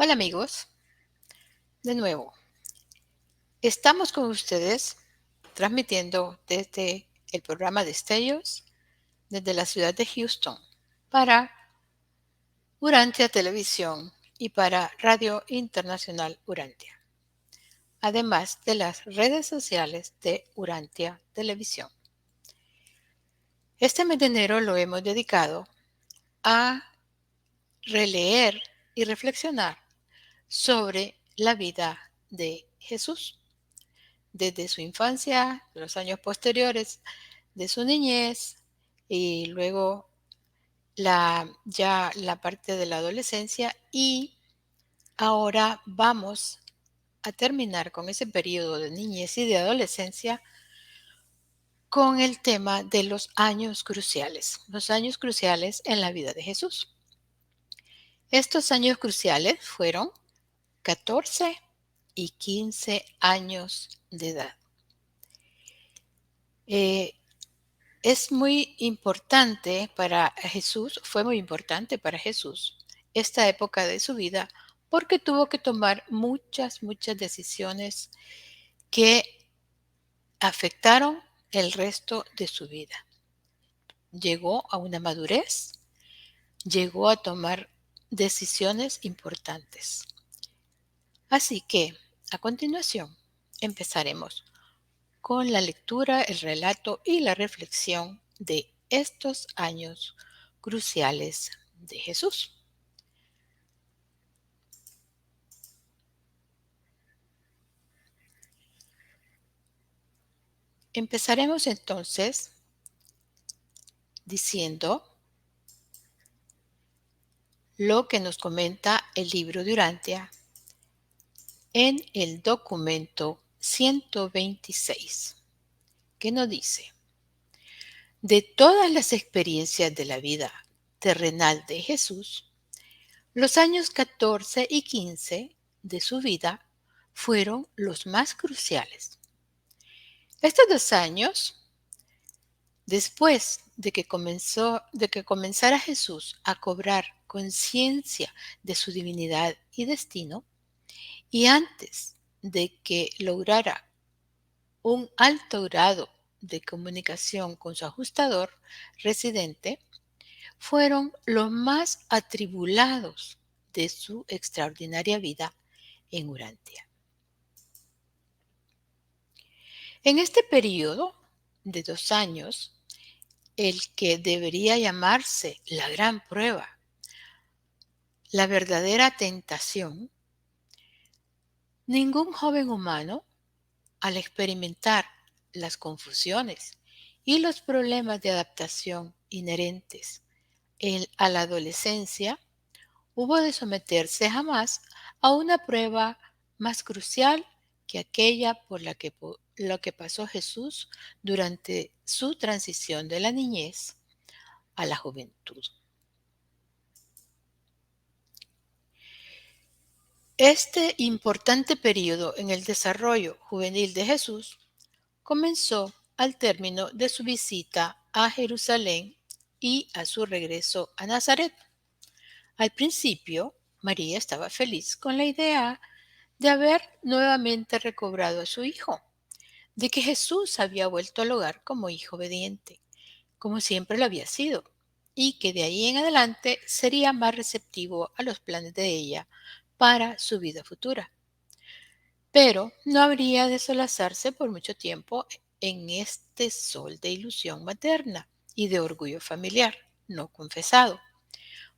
Hola amigos, de nuevo, estamos con ustedes transmitiendo desde el programa Destellos, desde la ciudad de Houston, para Urantia Televisión y para Radio Internacional Urantia, además de las redes sociales de Urantia Televisión. Este mes de enero lo hemos dedicado a releer y reflexionar sobre la vida de Jesús, desde su infancia, los años posteriores de su niñez y luego ya la parte de la adolescencia, y ahora vamos a terminar con ese periodo de niñez y de adolescencia con el tema de los años cruciales en la vida de Jesús. Estos años cruciales fueron 14 y 15 años de edad. Es muy importante para Jesús, fue muy importante para Jesús esta época de su vida porque tuvo que tomar muchas decisiones que afectaron el resto de su vida. Llegó a una madurez, llegó a tomar decisiones importantes. Así que, a continuación, empezaremos con la lectura, el relato y la reflexión de estos años cruciales de Jesús. Empezaremos entonces diciendo lo que nos comenta el libro de Urantia en el documento 126, que nos dice: de todas las experiencias de la vida terrenal de Jesús, los años 14 y 15 de su vida fueron los más cruciales. Estos 2 años, después de que comenzara Jesús a cobrar conciencia de su divinidad y destino, y antes de que lograra un alto grado de comunicación con su ajustador residente, fueron los más atribulados de su extraordinaria vida en Urantia. En este periodo de 2 años, el que debería llamarse la gran prueba, la verdadera tentación, ningún joven humano, al experimentar las confusiones y los problemas de adaptación inherentes a la adolescencia, hubo de someterse jamás a una prueba más crucial que aquella por la que pasó Jesús durante su transición de la niñez a la juventud. Este importante periodo en el desarrollo juvenil de Jesús comenzó al término de su visita a Jerusalén y a su regreso a Nazaret. Al principio, María estaba feliz con la idea de haber nuevamente recobrado a su hijo, de que Jesús había vuelto al hogar como hijo obediente, como siempre lo había sido, y que de ahí en adelante sería más receptivo a los planes de ella para su vida futura. pero no habría de solazarse por mucho tiempo en este sol de ilusión materna y de orgullo familiar no confesado.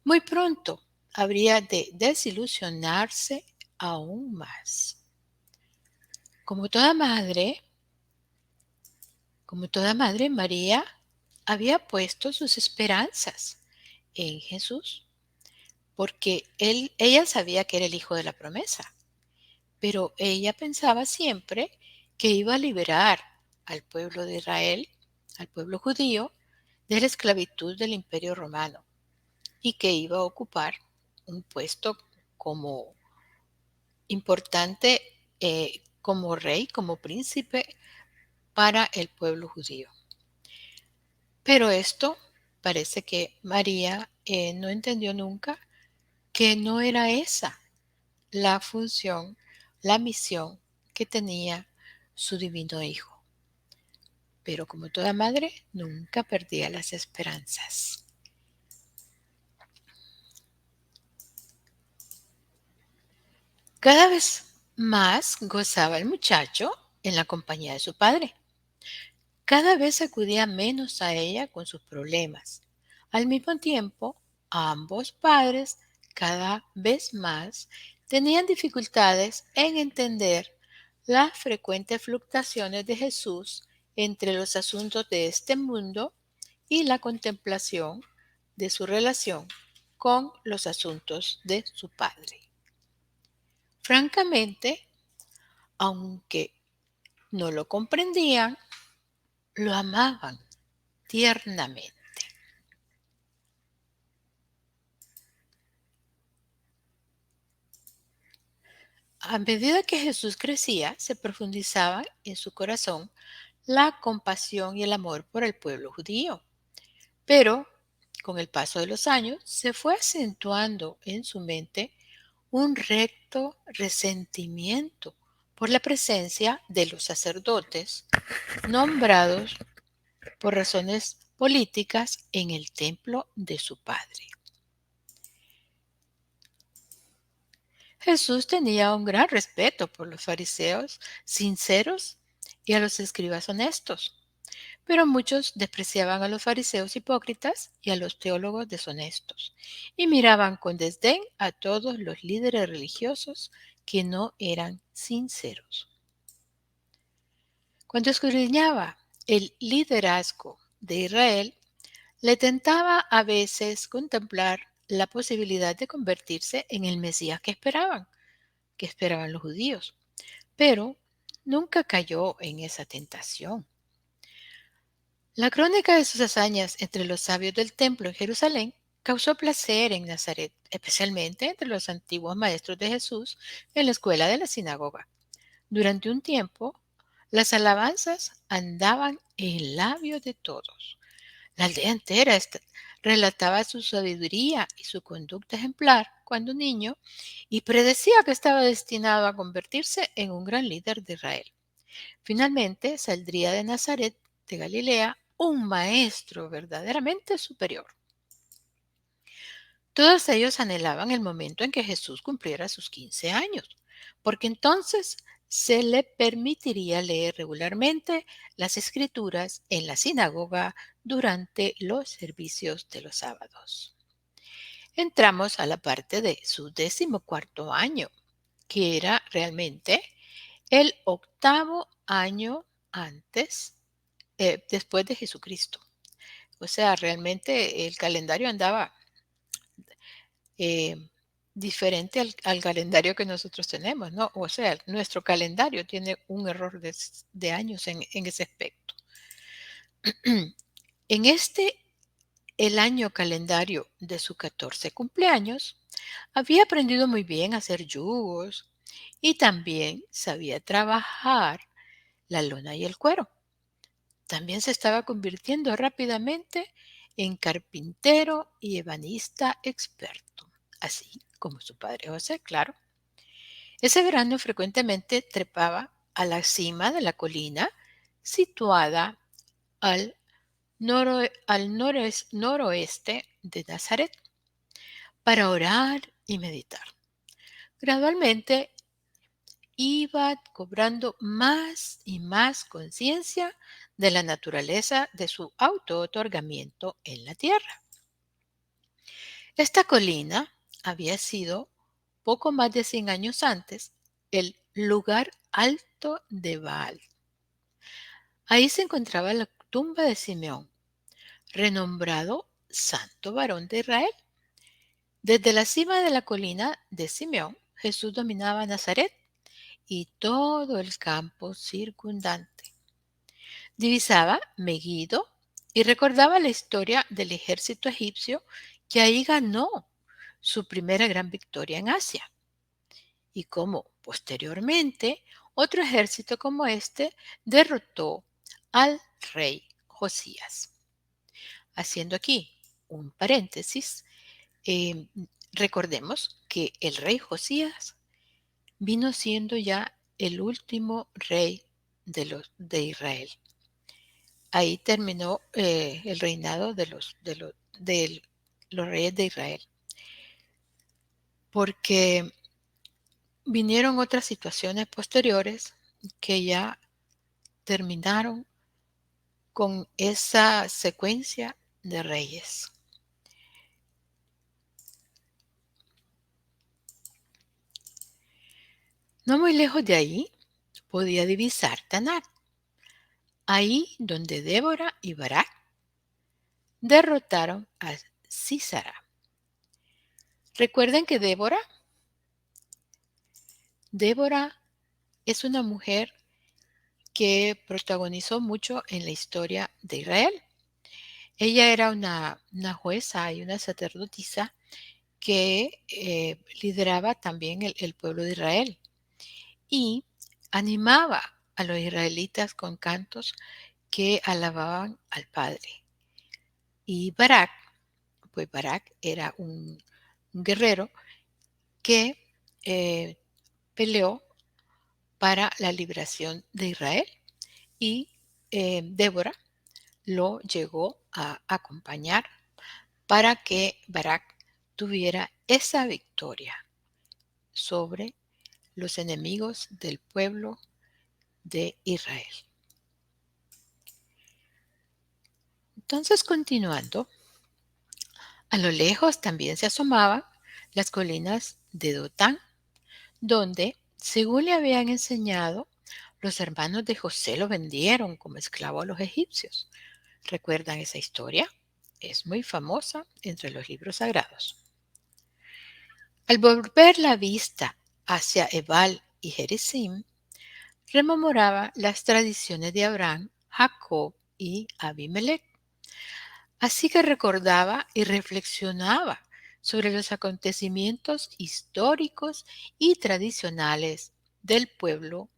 Muy pronto habría de desilusionarse aún más. Como toda madre, como toda madre, María había puesto sus esperanzas en Jesús, porque ella sabía que era el hijo de la promesa, pero ella pensaba siempre que iba a liberar al pueblo de Israel, al pueblo judío, de la esclavitud del Imperio Romano y que iba a ocupar un puesto como importante, como rey, como príncipe para el pueblo judío. Pero esto parece que María no entendió nunca que no era esa la función, la misión que tenía su divino hijo. Pero como toda madre, nunca perdía las esperanzas. Cada vez más gozaba el muchacho en la compañía de su padre. Cada vez acudía menos a ella con sus problemas. Al mismo tiempo, ambos padres cada vez más tenían dificultades en entender las frecuentes fluctuaciones de Jesús entre los asuntos de este mundo y la contemplación de su relación con los asuntos de su padre. Francamente, aunque no lo comprendían, lo amaban tiernamente. A medida que Jesús crecía, se profundizaba en su corazón la compasión y el amor por el pueblo judío. Pero, con el paso de los años, se fue acentuando en su mente un recto resentimiento por la presencia de los sacerdotes nombrados por razones políticas en el templo de su padre. Jesús tenía un gran respeto por los fariseos sinceros y a los escribas honestos, pero muchos despreciaban a los fariseos hipócritas y a los teólogos deshonestos, y miraban con desdén a todos los líderes religiosos que no eran sinceros. Cuando escudriñaba el liderazgo de Israel, le tentaba a veces contemplar la posibilidad de convertirse en el Mesías que esperaban los judíos, pero nunca cayó en esa tentación. La crónica de sus hazañas entre los sabios del templo en Jerusalén causó placer en Nazaret, especialmente entre los antiguos maestros de Jesús en la escuela de la sinagoga. Durante un tiempo, las alabanzas andaban en labios de todos. La aldea entera relataba su sabiduría y su conducta ejemplar cuando niño y predecía que estaba destinado a convertirse en un gran líder de Israel. Finalmente saldría de Nazaret de Galilea un maestro verdaderamente superior. Todos ellos anhelaban el momento en que Jesús cumpliera sus 15 años, porque entonces se le permitiría leer regularmente las escrituras en la sinagoga durante los servicios de los sábados. Entramos a la parte de su 14º año, que era realmente el 8º año después de Jesucristo. O sea, realmente el calendario andaba eh, diferente al calendario que nosotros tenemos, ¿no? O sea, nuestro calendario tiene un error de años en ese aspecto. En el año calendario de su 14 cumpleaños, había aprendido muy bien a hacer yugos y también sabía trabajar la lona y el cuero. También se estaba convirtiendo rápidamente en carpintero y ebanista experto, así como su padre José, claro. Ese verano frecuentemente trepaba a la cima de la colina situada al, noroeste de Nazaret para orar y meditar. Gradualmente iba cobrando más y más conciencia de la naturaleza de su auto-otorgamiento en la tierra. Esta colina había sido, poco más de 100 años antes, el lugar alto de Baal. Ahí se encontraba la tumba de Simeón, renombrado santo varón de Israel. Desde la cima de la colina de Simeón, Jesús dominaba Nazaret y todo el campo circundante. Divisaba Megiddo y recordaba la historia del ejército egipcio que ahí ganó su primera gran victoria en Asia, y cómo posteriormente otro ejército como este derrotó al rey Josías. Haciendo aquí un paréntesis, eh, recordemos que el rey Josías vino siendo ya el último rey de Israel. Ahí terminó el reinado de los reyes de Israel, porque vinieron otras situaciones posteriores que ya terminaron con esa secuencia de reyes. No muy lejos de ahí podía divisar Tanar, ahí donde Débora y Barak derrotaron a Sísara. Recuerden que Débora es una mujer que protagonizó mucho en la historia de Israel. Ella era una jueza y una sacerdotisa que lideraba también el pueblo de Israel y animaba a los israelitas con cantos que alababan al Padre. Y Barak, pues Barak era un guerrero que eh, peleó para la liberación de Israel y Débora lo llegó a acompañar para que Barak tuviera esa victoria sobre los enemigos del pueblo de Israel. Entonces, continuando, a lo lejos también se asomaban las colinas de Dotán, donde, según le habían enseñado, los hermanos de José lo vendieron como esclavo a los egipcios. ¿Recuerdan esa historia? Es muy famosa entre los libros sagrados. Al volver la vista hacia Ebal y Gerizim, rememoraba las tradiciones de Abraham, Jacob y Abimelech. Así que recordaba y reflexionaba sobre los acontecimientos históricos y tradicionales del pueblo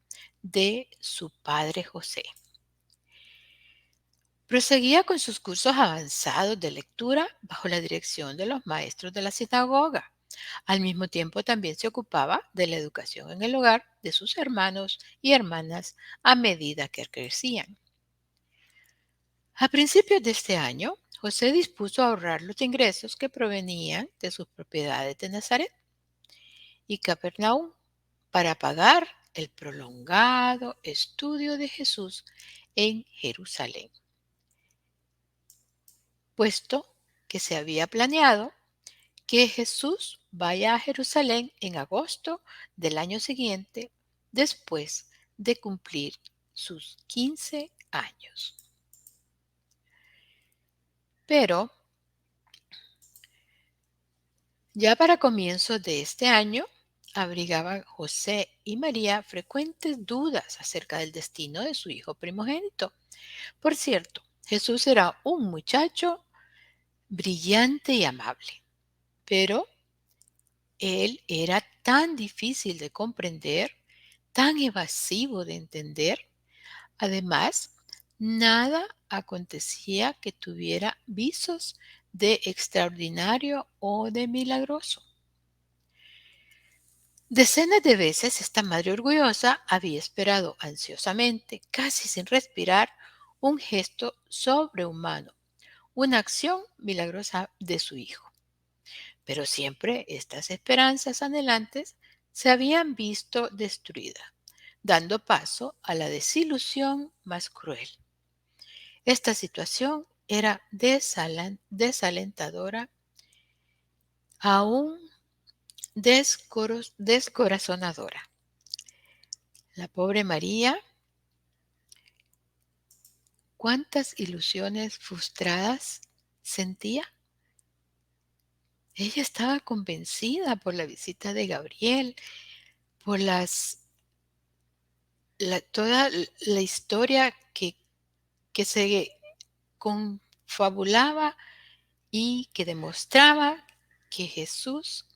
de su padre José. Proseguía con sus cursos avanzados de lectura bajo la dirección de los maestros de la sinagoga. Al mismo tiempo también se ocupaba de la educación en el hogar de sus hermanos y hermanas a medida que crecían. A principios de este año, José dispuso ahorrar los ingresos que provenían de sus propiedades de Nazaret y Capernaum para pagar el prolongado estudio de Jesús en Jerusalén, puesto que se había planeado que Jesús vaya a Jerusalén en agosto del año siguiente, después de cumplir sus 15 años. Pero ya para comienzos de este año, abrigaban José y María frecuentes dudas acerca del destino de su hijo primogénito. Por cierto, Jesús era un muchacho brillante y amable, pero él era tan difícil de comprender, tan evasivo de entender. Además, nada acontecía que tuviera visos de extraordinario o de milagroso. Decenas de veces esta madre orgullosa había esperado ansiosamente, casi sin respirar, un gesto sobrehumano, una acción milagrosa de su hijo. Pero siempre estas esperanzas anhelantes se habían visto destruidas, dando paso a la desilusión más cruel. Esta situación era desalentadora, aún descorazonadora. La pobre María, ¿cuántas ilusiones frustradas sentía? Ella estaba convencida por la visita de Gabriel, por toda la historia que se confabulaba y que demostraba que Jesús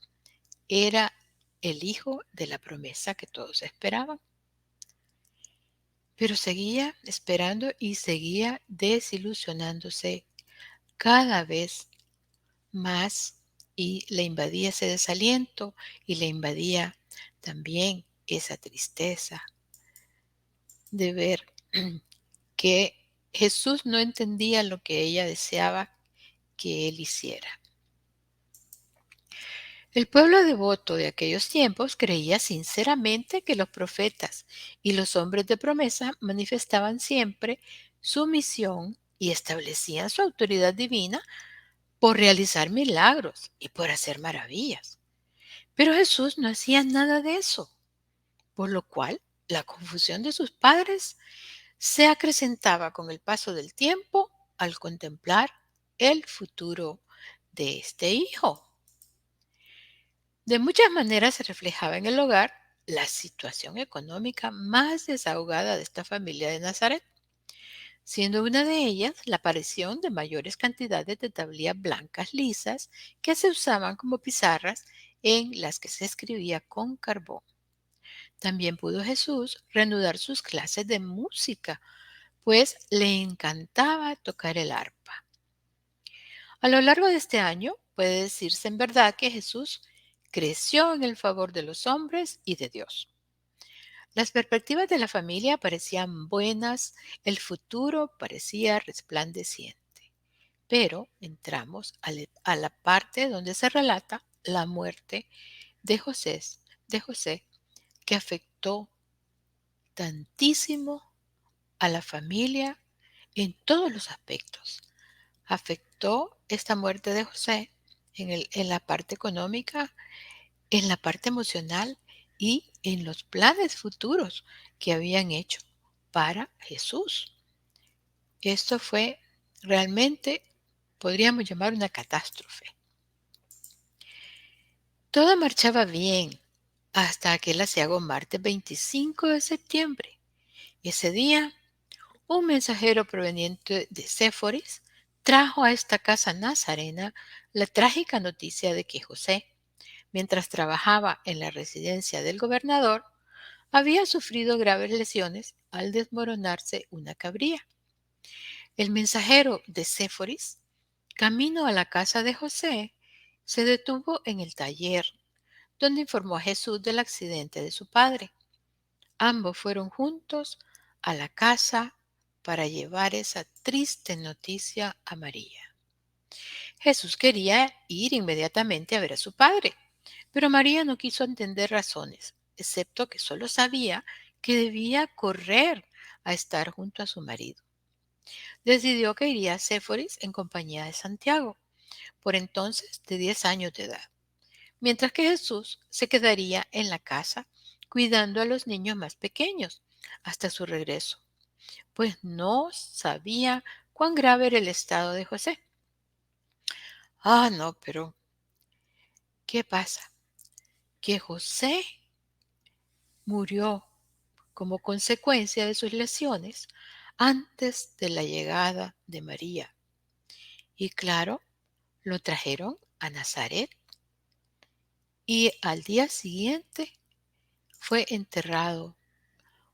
era el hijo de la promesa que todos esperaban. Pero seguía esperando y seguía desilusionándose cada vez más, y le invadía ese desaliento y le invadía también esa tristeza de ver que Jesús no entendía lo que ella deseaba que él hiciera. El pueblo devoto de aquellos tiempos creía sinceramente que los profetas y los hombres de promesa manifestaban siempre su misión y establecían su autoridad divina por realizar milagros y por hacer maravillas. Pero Jesús no hacía nada de eso, por lo cual la confusión de sus padres se acrecentaba con el paso del tiempo al contemplar el futuro de este hijo. De muchas maneras se reflejaba en el hogar la situación económica más desahogada de esta familia de Nazaret, siendo una de ellas la aparición de mayores cantidades de tablillas blancas lisas que se usaban como pizarras en las que se escribía con carbón. También pudo Jesús reanudar sus clases de música, pues le encantaba tocar el arpa. A lo largo de este año puede decirse en verdad que Jesús creció en el favor de los hombres y de Dios. Las perspectivas de la familia parecían buenas, el futuro parecía resplandeciente. Pero entramos a la parte donde se relata la muerte de José, que afectó tantísimo a la familia en todos los aspectos. Afectó esta muerte de José en la parte económica, en la parte emocional y en los planes futuros que habían hecho para Jesús. Esto fue realmente, podríamos llamar una catástrofe. Todo marchaba bien hasta aquel aciago martes 25 de septiembre. Ese día, un mensajero proveniente de Séforis trajo a esta casa nazarena la trágica noticia de que José, mientras trabajaba en la residencia del gobernador, había sufrido graves lesiones al desmoronarse una cabrilla. El mensajero de Séforis, camino a la casa de José, se detuvo en el taller, donde informó a Jesús del accidente de su padre. Ambos fueron juntos a la casa para llevar esa triste noticia a María. Jesús quería ir inmediatamente a ver a su padre, pero María no quiso entender razones, excepto que solo sabía que debía correr a estar junto a su marido. Decidió que iría a Séforis en compañía de Santiago, por entonces de 10 años de edad, mientras que Jesús se quedaría en la casa cuidando a los niños más pequeños hasta su regreso, pues no sabía cuán grave era el estado de José. No, pero ¿qué pasa? Que José murió como consecuencia de sus lesiones antes de la llegada de María. Y claro, lo trajeron a Nazaret y al día siguiente fue enterrado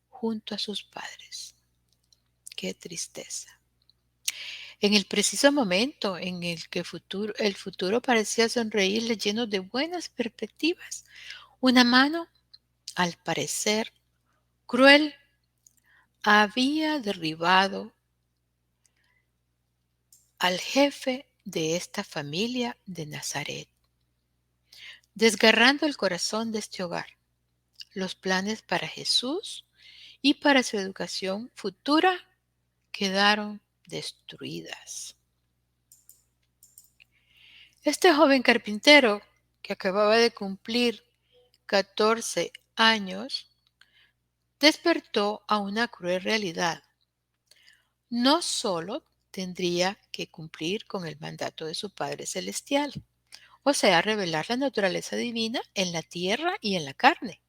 junto a sus padres. Qué tristeza. En el preciso momento en el que el futuro parecía sonreírle lleno de buenas perspectivas, una mano, al parecer cruel, había derribado al jefe de esta familia de Nazaret, desgarrando el corazón de este hogar. los planes para Jesús y para su educación futura quedaron destruidas. Este joven carpintero, que acababa de cumplir 14 años, despertó a una cruel realidad. No solo tendría que cumplir con el mandato de su Padre Celestial, o sea, revelar la naturaleza divina en la tierra y en la carne,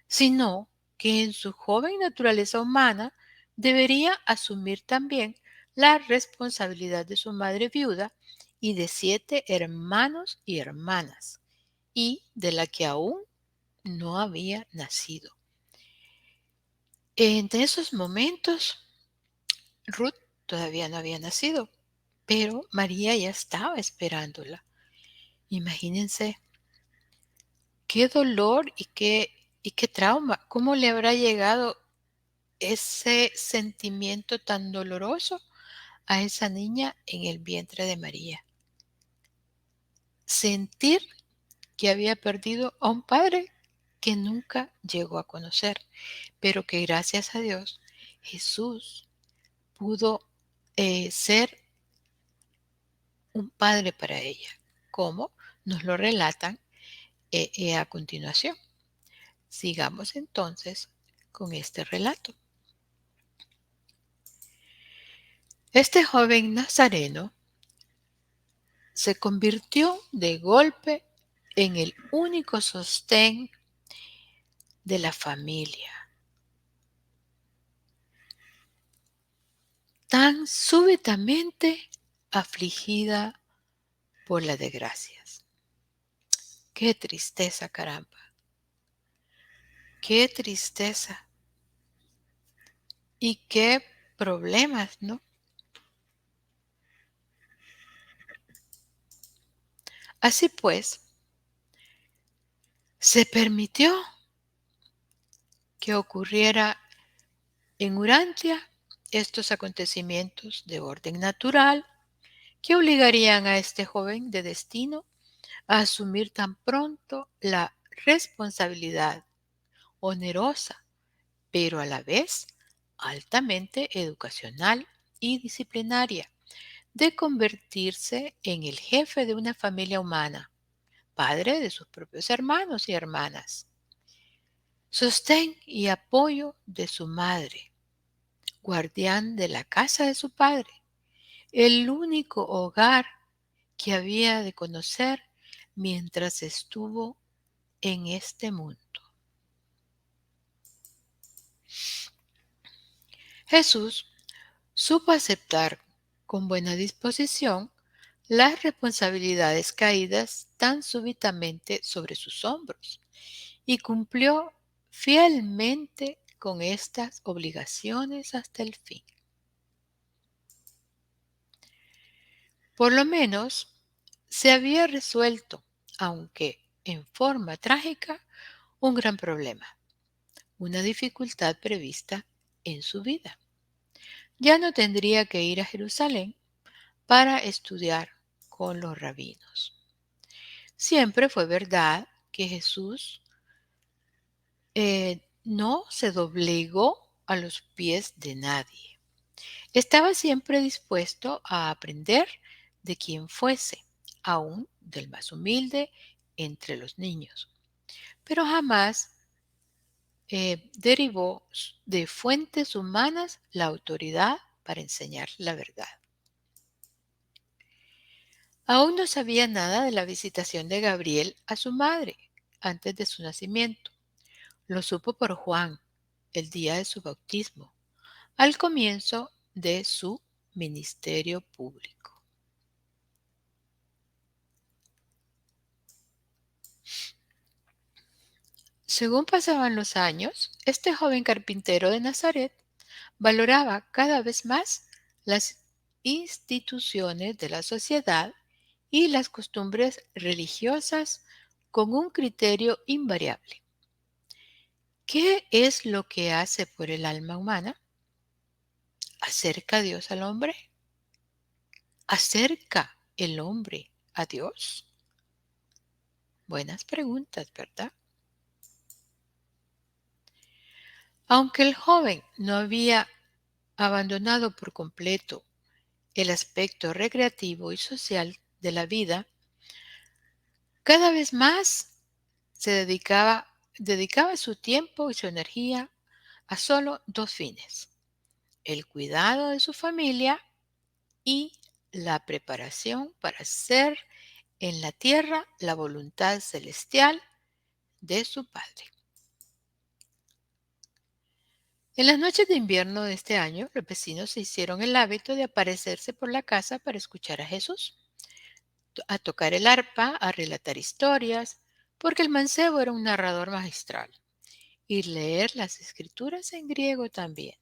sino que en su joven naturaleza humana debería asumir también la responsabilidad de su madre viuda y de 7 hermanos y hermanas, y de la que aún no había nacido. En esos momentos, Ruth todavía no había nacido, pero María ya estaba esperándola. Imagínense qué dolor y qué trauma, cómo le habrá llegado ese sentimiento tan doloroso a esa niña en el vientre de María. Sentir que había perdido a un padre que nunca llegó a conocer, pero que gracias a Dios Jesús pudo ser un padre para ella, como nos lo relatan a continuación. Sigamos entonces con este relato. Este joven nazareno se convirtió de golpe en el único sostén de la familia, tan súbitamente afligida por las desgracias. Qué tristeza, caramba, qué tristeza y qué problemas, ¿no? Así pues, se permitió que ocurriera en Urantia estos acontecimientos de orden natural que obligarían a este joven de destino a asumir tan pronto la responsabilidad onerosa, pero a la vez altamente educacional y disciplinaria, de convertirse en el jefe de una familia humana, padre de sus propios hermanos y hermanas, sostén y apoyo de su madre, guardián de la casa de su padre, el único hogar que había de conocer mientras estuvo en este mundo. Jesús supo aceptar con buena disposición las responsabilidades caídas tan súbitamente sobre sus hombros y cumplió fielmente con estas obligaciones hasta el fin. Por lo menos se había resuelto, aunque en forma trágica, un gran problema, una dificultad prevista en su vida. Ya no tendría que ir a Jerusalén para estudiar con los rabinos. Siempre fue verdad que Jesús no se doblegó a los pies de nadie. Estaba siempre dispuesto a aprender de quien fuese, aún del más humilde entre los niños, pero jamás derivó de fuentes humanas la autoridad para enseñar la verdad. Aún no sabía nada de la visitación de Gabriel a su madre antes de su nacimiento. Lo supo por Juan, el día de su bautismo, al comienzo de su ministerio público. Según pasaban los años, este joven carpintero de Nazaret valoraba cada vez más las instituciones de la sociedad y las costumbres religiosas con un criterio invariable. ¿Qué es lo que hace por el alma humana? ¿Acerca a Dios al hombre? ¿Acerca el hombre a Dios? Buenas preguntas, ¿verdad? Aunque el joven no había abandonado por completo el aspecto recreativo y social de la vida, cada vez más dedicaba su tiempo y su energía a solo dos fines: el cuidado de su familia y la preparación para hacer en la tierra la voluntad celestial de su Padre. En las noches de invierno de este año, los vecinos se hicieron el hábito de aparecerse por la casa para escuchar a Jesús, a tocar el arpa, a relatar historias, porque el mancebo era un narrador magistral, y leer las escrituras en griego también.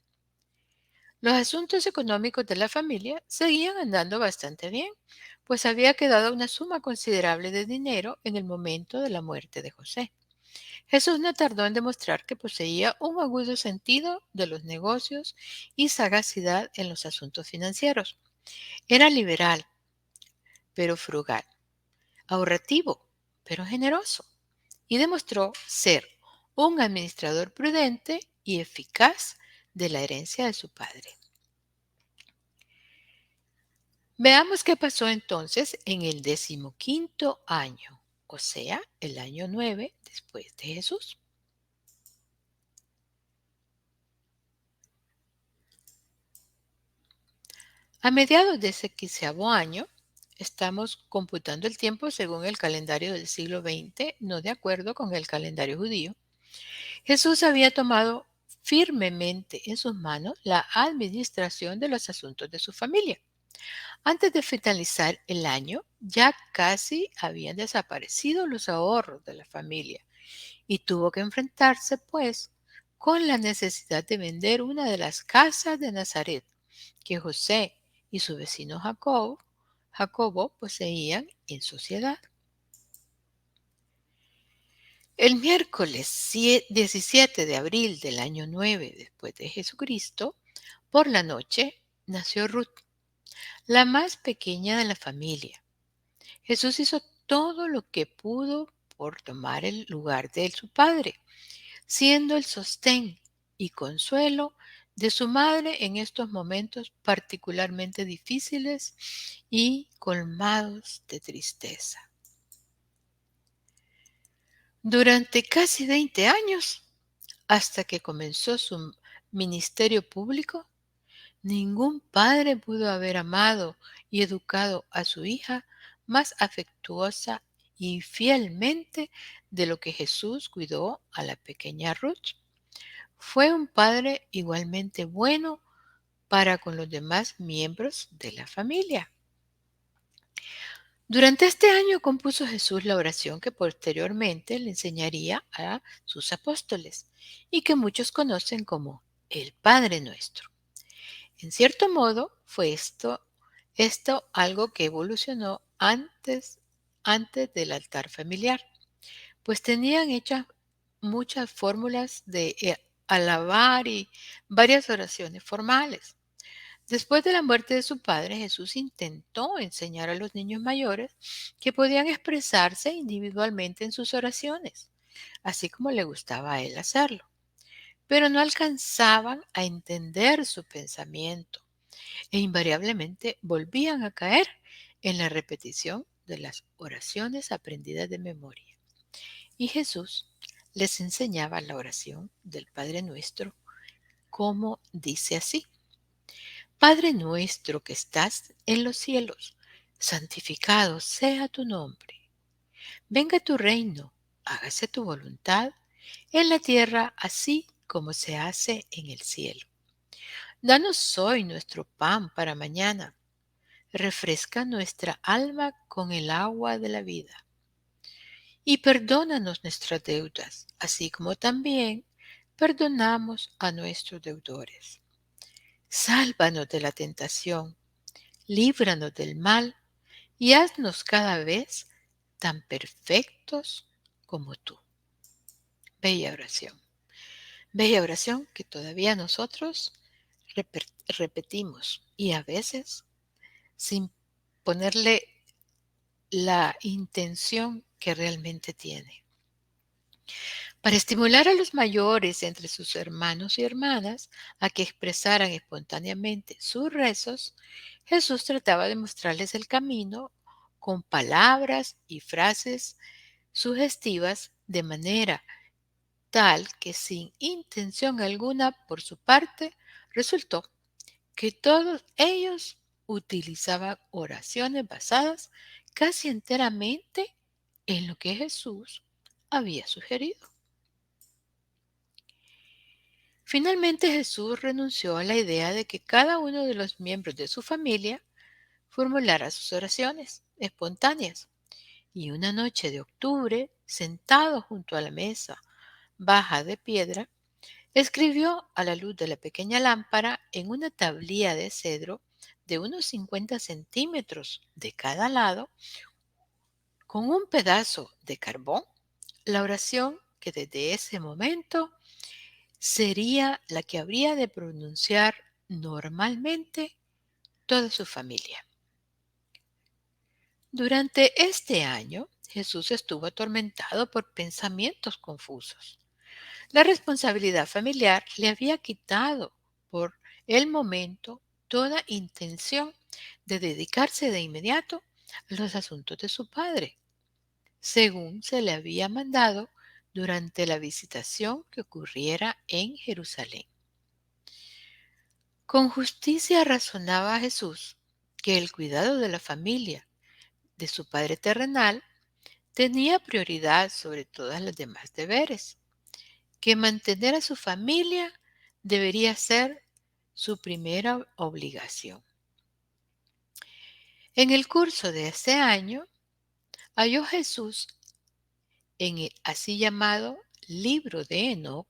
Los asuntos económicos de la familia seguían andando bastante bien, pues había quedado una suma considerable de dinero en el momento de la muerte de José. Jesús no tardó en demostrar que poseía un agudo sentido de los negocios y sagacidad en los asuntos financieros. Era liberal, pero frugal, ahorrativo, pero generoso, y demostró ser un administrador prudente y eficaz de la herencia de su padre. Veamos qué pasó entonces en el 15º año, o sea, el año 9 después de Jesús. A mediados de ese 15º año, estamos computando el tiempo según el calendario del siglo XX, no de acuerdo con el calendario judío. Jesús había tomado firmemente en sus manos la administración de los asuntos de su familia. Antes de finalizar el año, ya casi habían desaparecido los ahorros de la familia y tuvo que enfrentarse, pues, con la necesidad de vender una de las casas de Nazaret que José y su vecino Jacobo poseían en sociedad. El miércoles 17 de abril del año 9 después de Jesucristo, por la noche, nació Ruth, la más pequeña de la familia. Jesús hizo todo lo que pudo por tomar el lugar de su padre, siendo el sostén y consuelo de su madre en estos momentos particularmente difíciles y colmados de tristeza. Durante casi 20 años, hasta que comenzó su ministerio público, ningún padre pudo haber amado y educado a su hija más afectuosa y fielmente de lo que Jesús cuidó a la pequeña Ruth. Fue un padre igualmente bueno para con los demás miembros de la familia. Durante este año compuso Jesús la oración que posteriormente le enseñaría a sus apóstoles y que muchos conocen como el Padre Nuestro. En cierto modo, fue esto algo que evolucionó antes del altar familiar, pues tenían hechas muchas fórmulas de alabar y varias oraciones formales. Después de la muerte de su padre, Jesús intentó enseñar a los niños mayores que podían expresarse individualmente en sus oraciones, así como le gustaba a él hacerlo, pero no alcanzaban a entender su pensamiento e invariablemente volvían a caer en la repetición de las oraciones aprendidas de memoria. Y Jesús les enseñaba la oración del Padre Nuestro, como dice así: Padre nuestro que estás en los cielos, santificado sea tu nombre. Venga tu reino, hágase tu voluntad en la tierra así como se hace en el cielo. Danos hoy nuestro pan para mañana. Refresca nuestra alma con el agua de la vida. Y perdónanos nuestras deudas, así como también perdonamos a nuestros deudores. Sálvanos de la tentación, líbranos del mal y haznos cada vez tan perfectos como tú. Bella oración. Bella oración que todavía nosotros repetimos y a veces sin ponerle la intención que realmente tiene. Para estimular a los mayores entre sus hermanos y hermanas a que expresaran espontáneamente sus rezos, Jesús trataba de mostrarles el camino con palabras y frases sugestivas de manera tal que sin intención alguna por su parte, resultó que todos ellos utilizaban oraciones basadas casi enteramente en lo que Jesús había sugerido. Finalmente Jesús renunció a la idea de que cada uno de los miembros de su familia formulara sus oraciones espontáneas, y una noche de octubre, sentado junto a la mesa baja de piedra, escribió a la luz de la pequeña lámpara en una tablilla de cedro de unos 50 centímetros de cada lado, con un pedazo de carbón, la oración que desde ese momento sería la que habría de pronunciar normalmente toda su familia. Durante este año, Jesús estuvo atormentado por pensamientos confusos. La responsabilidad familiar le había quitado por el momento toda intención de dedicarse de inmediato a los asuntos de su padre, según se le había mandado durante la visitación que ocurriera en Jerusalén. Con justicia razonaba Jesús que el cuidado de la familia de su Padre terrenal tenía prioridad sobre todas las demás deberes, que mantener a su familia debería ser su primera obligación. En el curso de ese año, halló Jesús en el así llamado libro de Enoc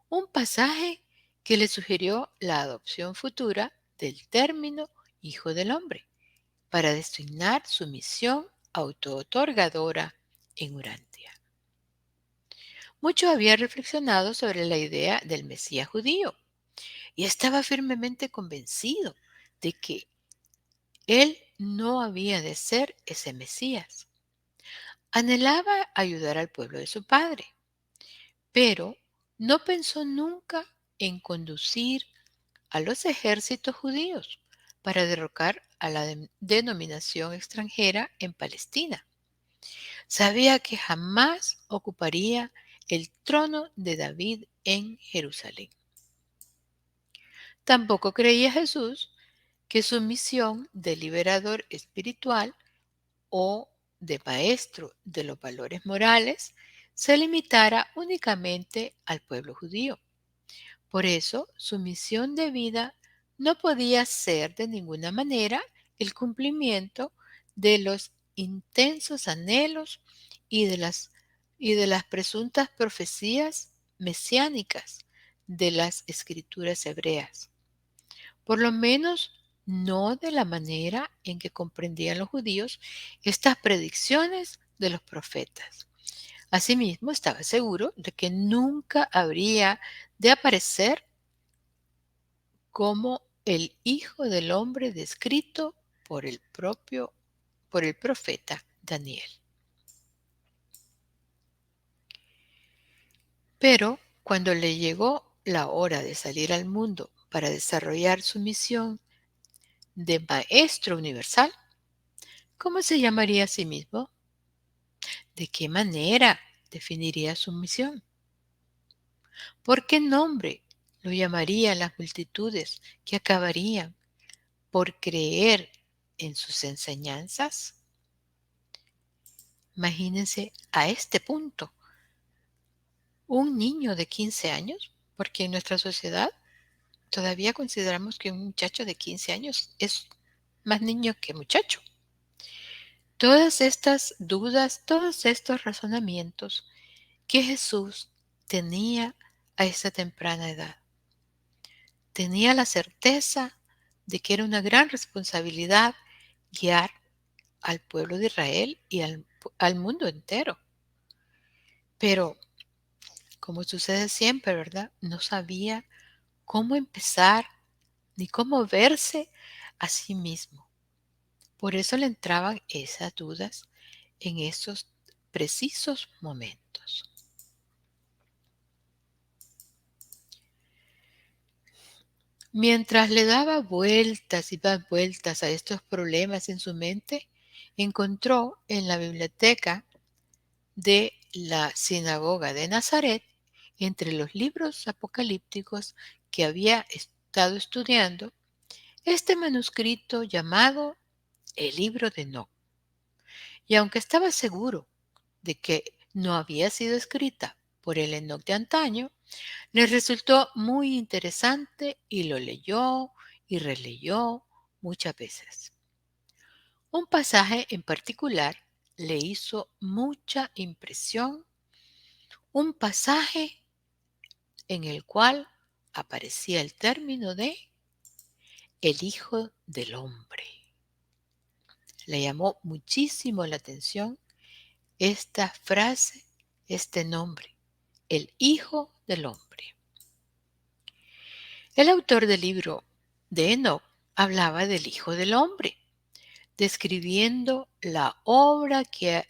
un pasaje que le sugirió la adopción futura del término Hijo del Hombre para designar su misión autootorgadora en Urantia. Mucho había reflexionado sobre la idea del Mesías judío y estaba firmemente convencido de que él no había de ser ese Mesías. Anhelaba ayudar al pueblo de su padre, pero no pensó nunca en conducir a los ejércitos judíos para derrocar a la denominación extranjera en Palestina. Sabía que jamás ocuparía el trono de David en Jerusalén. Tampoco creía Jesús que su misión de liberador espiritual o de maestro de los valores morales se limitara únicamente al pueblo judío. Por eso, su misión de vida no podía ser de ninguna manera el cumplimiento de los intensos anhelos y de las presuntas profecías mesiánicas de las escrituras hebreas. Por lo menos no de la manera en que comprendían los judíos estas predicciones de los profetas. Asimismo, estaba seguro de que nunca habría de aparecer como el Hijo del Hombre descrito por el profeta Daniel. Pero cuando le llegó la hora de salir al mundo para desarrollar su misión de Maestro Universal, ¿cómo se llamaría a sí mismo? ¿De qué manera definiría su misión? ¿Por qué nombre lo llamarían las multitudes que acabarían por creer en sus enseñanzas? Imagínense a este punto, un niño de 15 años, porque en nuestra sociedad todavía consideramos que un muchacho de 15 años es más niño que muchacho. Todas estas dudas, todos estos razonamientos que Jesús tenía a esa temprana edad. Tenía la certeza de que era una gran responsabilidad guiar al pueblo de Israel y al mundo entero. Pero, como sucede siempre, ¿verdad? No sabía cómo empezar ni cómo verse a sí mismo. Por eso le entraban esas dudas en esos precisos momentos. Mientras le daba vueltas y más vueltas a estos problemas en su mente, encontró en la biblioteca de la sinagoga de Nazaret, entre los libros apocalípticos que había estado estudiando, este manuscrito llamado el libro de Enoc. Y aunque estaba seguro de que no había sido escrita por el Enoc de antaño, le resultó muy interesante y lo leyó y releyó muchas veces. Un pasaje en particular le hizo mucha impresión, un pasaje en el cual aparecía el término de el Hijo del Hombre. Le llamó muchísimo la atención esta frase, este nombre, el Hijo del Hombre. El autor del libro de Enoc hablaba del Hijo del Hombre, describiendo la obra que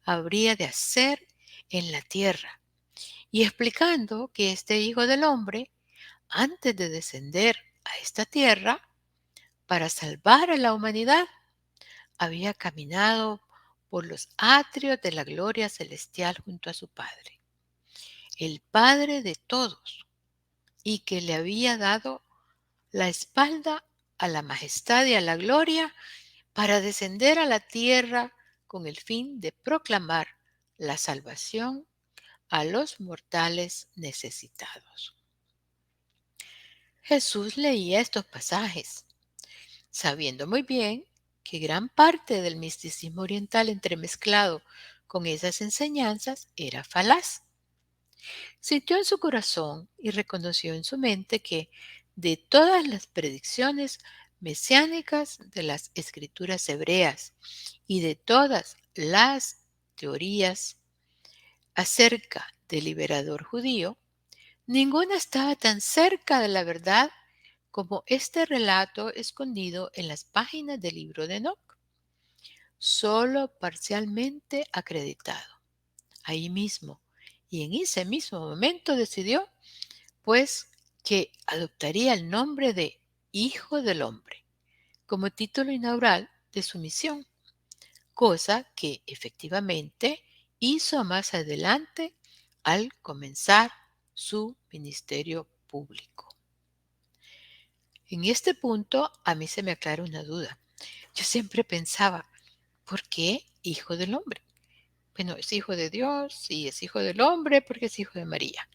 habría de hacer en la tierra y explicando que este Hijo del Hombre, antes de descender a esta tierra para salvar a la humanidad, había caminado por los atrios de la gloria celestial junto a su Padre, el Padre de todos, y que le había dado la espalda a la majestad y a la gloria para descender a la tierra con el fin de proclamar la salvación a los mortales necesitados. Jesús leía estos pasajes, sabiendo muy bien que gran parte del misticismo oriental entremezclado con esas enseñanzas era falaz. Sintió en su corazón y reconoció en su mente que de todas las predicciones mesiánicas de las escrituras hebreas y de todas las teorías acerca del liberador judío, ninguna estaba tan cerca de la verdad como este relato escondido en las páginas del libro de Enoc, solo parcialmente acreditado. Ahí mismo, y en ese mismo momento decidió, pues, que adoptaría el nombre de Hijo del Hombre como título inaugural de su misión, cosa que efectivamente hizo más adelante al comenzar su ministerio público. En este punto a mí se me aclara una duda. Yo siempre pensaba, ¿por qué Hijo del Hombre? Bueno, es hijo de Dios y es hijo del hombre porque es hijo de María.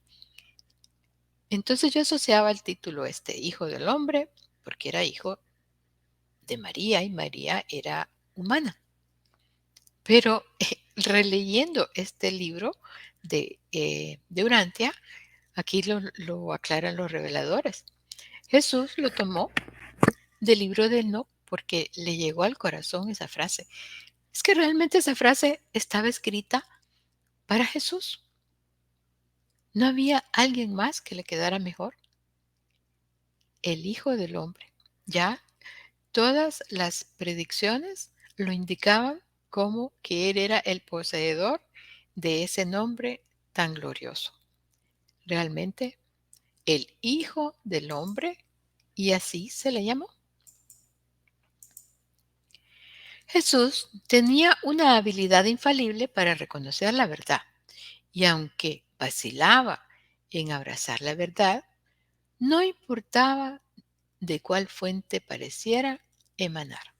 Entonces yo asociaba el título este, Hijo del Hombre, porque era hijo de María y María era humana. Pero releyendo este libro de Urantia, aquí lo aclaran los reveladores. Jesús lo tomó del libro de Enoc porque le llegó al corazón esa frase. Es que realmente esa frase estaba escrita para Jesús. ¿No había alguien más que le quedara mejor? El Hijo del Hombre. Ya todas las predicciones lo indicaban como que él era el poseedor de ese nombre tan glorioso. Realmente, el Hijo del Hombre, y así se le llamó. Jesús tenía una habilidad infalible para reconocer la verdad, y aunque vacilaba en abrazar la verdad, no importaba de cuál fuente pareciera emanar.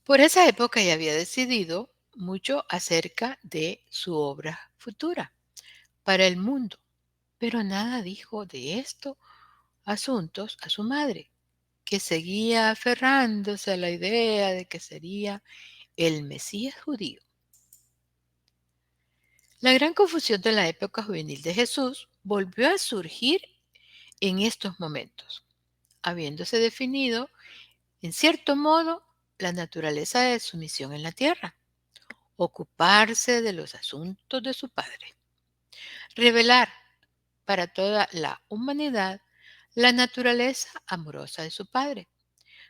Por esa época ya había decidido mucho acerca de su obra futura para el mundo, pero nada dijo de estos asuntos a su madre, que seguía aferrándose a la idea de que sería el Mesías judío. La gran confusión de la época juvenil de Jesús volvió a surgir en estos momentos, habiéndose definido, en cierto modo, la naturaleza de su misión en la tierra: ocuparse de los asuntos de su Padre, revelar para toda la humanidad la naturaleza amorosa de su Padre.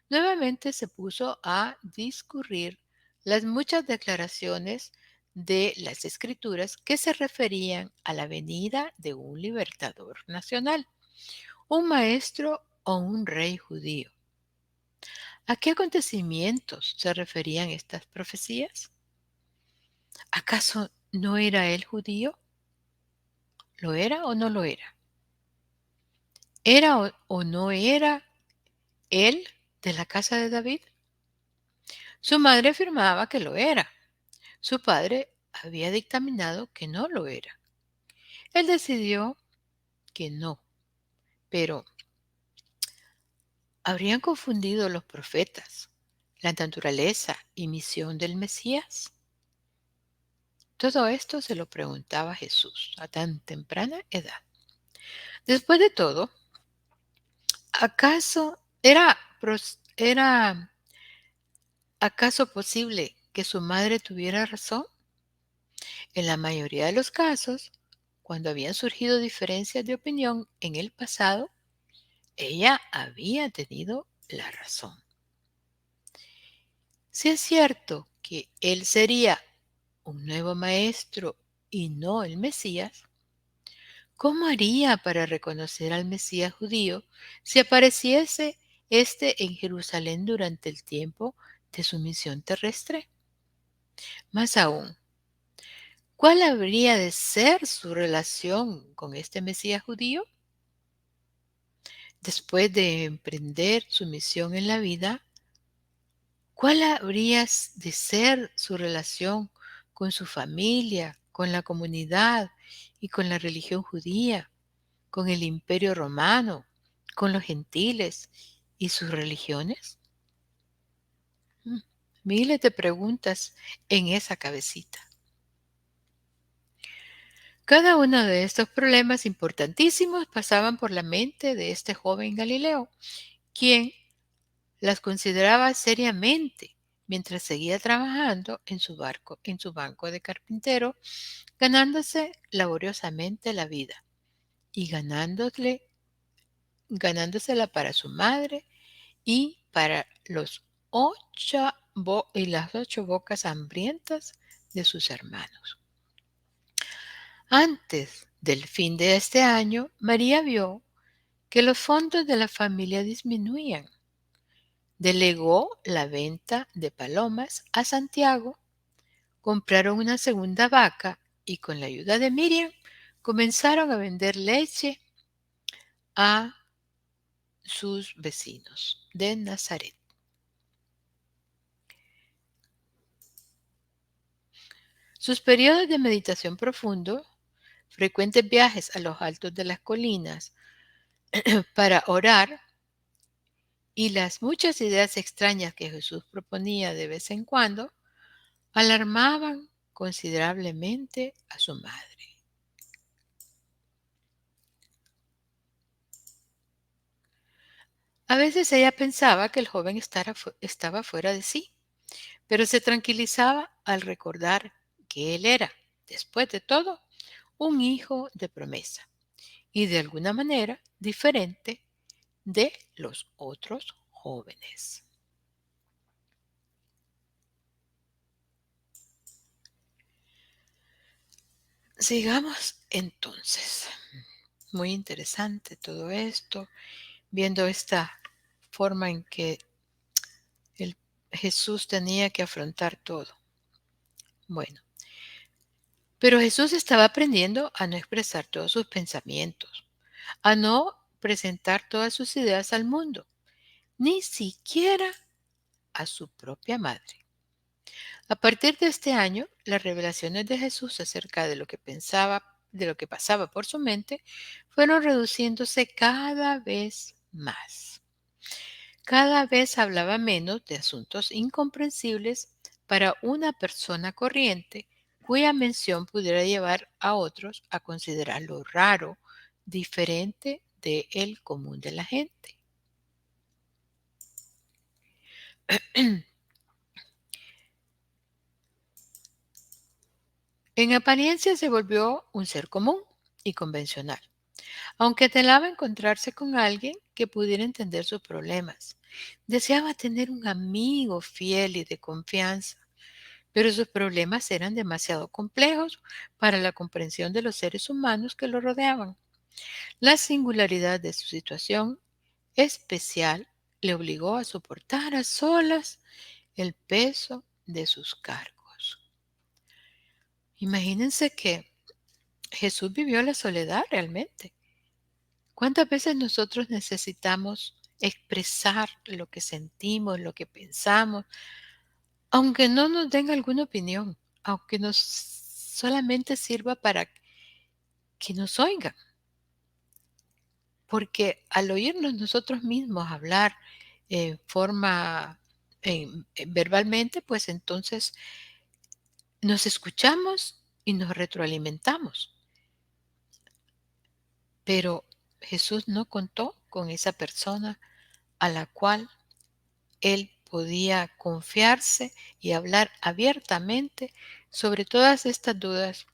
Nuevamente se puso a discurrir las muchas declaraciones de las Escrituras que se referían a la venida de un libertador nacional, un maestro o un rey judío. ¿A qué acontecimientos se referían estas profecías? ¿Acaso no era él judío? ¿Lo era o no lo era? ¿Era o no era él de la casa de David? Su madre afirmaba que lo era. Su padre había dictaminado que no lo era. Él decidió que no, pero ¿habrían confundido los profetas la naturaleza y misión del Mesías? Todo esto se lo preguntaba Jesús a tan temprana edad. Después de todo, ¿acaso era acaso posible que su madre tuviera razón? En la mayoría de los casos, cuando habían surgido diferencias de opinión en el pasado, ella había tenido la razón. Si es cierto que él sería un nuevo maestro y no el Mesías, ¿cómo haría para reconocer al Mesías judío si apareciese éste en Jerusalén durante el tiempo de su misión terrestre? Más aún, ¿cuál habría de ser su relación con este Mesías judío? Después de emprender su misión en la vida, ¿cuál habría de ser su relación con su familia, con la comunidad y con la religión judía, con el imperio romano, con los gentiles y sus religiones? Mm, Miles de preguntas en esa cabecita. Cada uno de estos problemas importantísimos pasaban por la mente de este joven Galileo, quien las consideraba seriamente mientras seguía trabajando en su banco de carpintero, ganándose laboriosamente la vida y ganándosela para su madre y para las 8 bocas hambrientas de sus hermanos. Antes del fin de este año, María vio que los fondos de la familia disminuían. Delegó la venta de palomas a Santiago, compraron una segunda vaca y con la ayuda de Miriam comenzaron a vender leche a sus vecinos de Nazaret. Sus periodos de meditación profundo, frecuentes viajes a los altos de las colinas para orar y las muchas ideas extrañas que Jesús proponía de vez en cuando alarmaban considerablemente a su madre. A veces ella pensaba que el joven estaba fuera de sí, pero se tranquilizaba al recordar que él era, después de todo, un hijo de promesa y de alguna manera diferente de los otros jóvenes. Sigamos entonces. Muy interesante todo esto, viendo esta forma en que el Jesús tenía que afrontar todo. Bueno, pero Jesús estaba aprendiendo a no expresar todos sus pensamientos, a no presentar todas sus ideas al mundo, ni siquiera a su propia madre. A partir de este año, las revelaciones de Jesús acerca de lo que pensaba, de lo que pasaba por su mente, fueron reduciéndose cada vez más. Cada vez hablaba menos de asuntos incomprensibles para una persona corriente cuya mención pudiera llevar a otros a considerarlo raro, diferente del común de la gente. En apariencia se volvió un ser común y convencional, aunque anhelaba encontrarse con alguien que pudiera entender sus problemas. Deseaba tener un amigo fiel y de confianza. pero sus problemas eran demasiado complejos para la comprensión de los seres humanos que lo rodeaban. La singularidad de su situación especial le obligó a soportar a solas el peso de sus cargos. Imagínense que Jesús vivió la soledad realmente. ¿Cuántas veces nosotros necesitamos expresar lo que sentimos, lo que pensamos, aunque no nos den alguna opinión, aunque nos solamente sirva para que nos oigan? Porque al oírnos nosotros mismos hablar en forma verbalmente, pues entonces nos escuchamos y nos retroalimentamos. Pero Jesús no contó con esa persona a la cual él podía confiarse y hablar abiertamente sobre todas estas dudas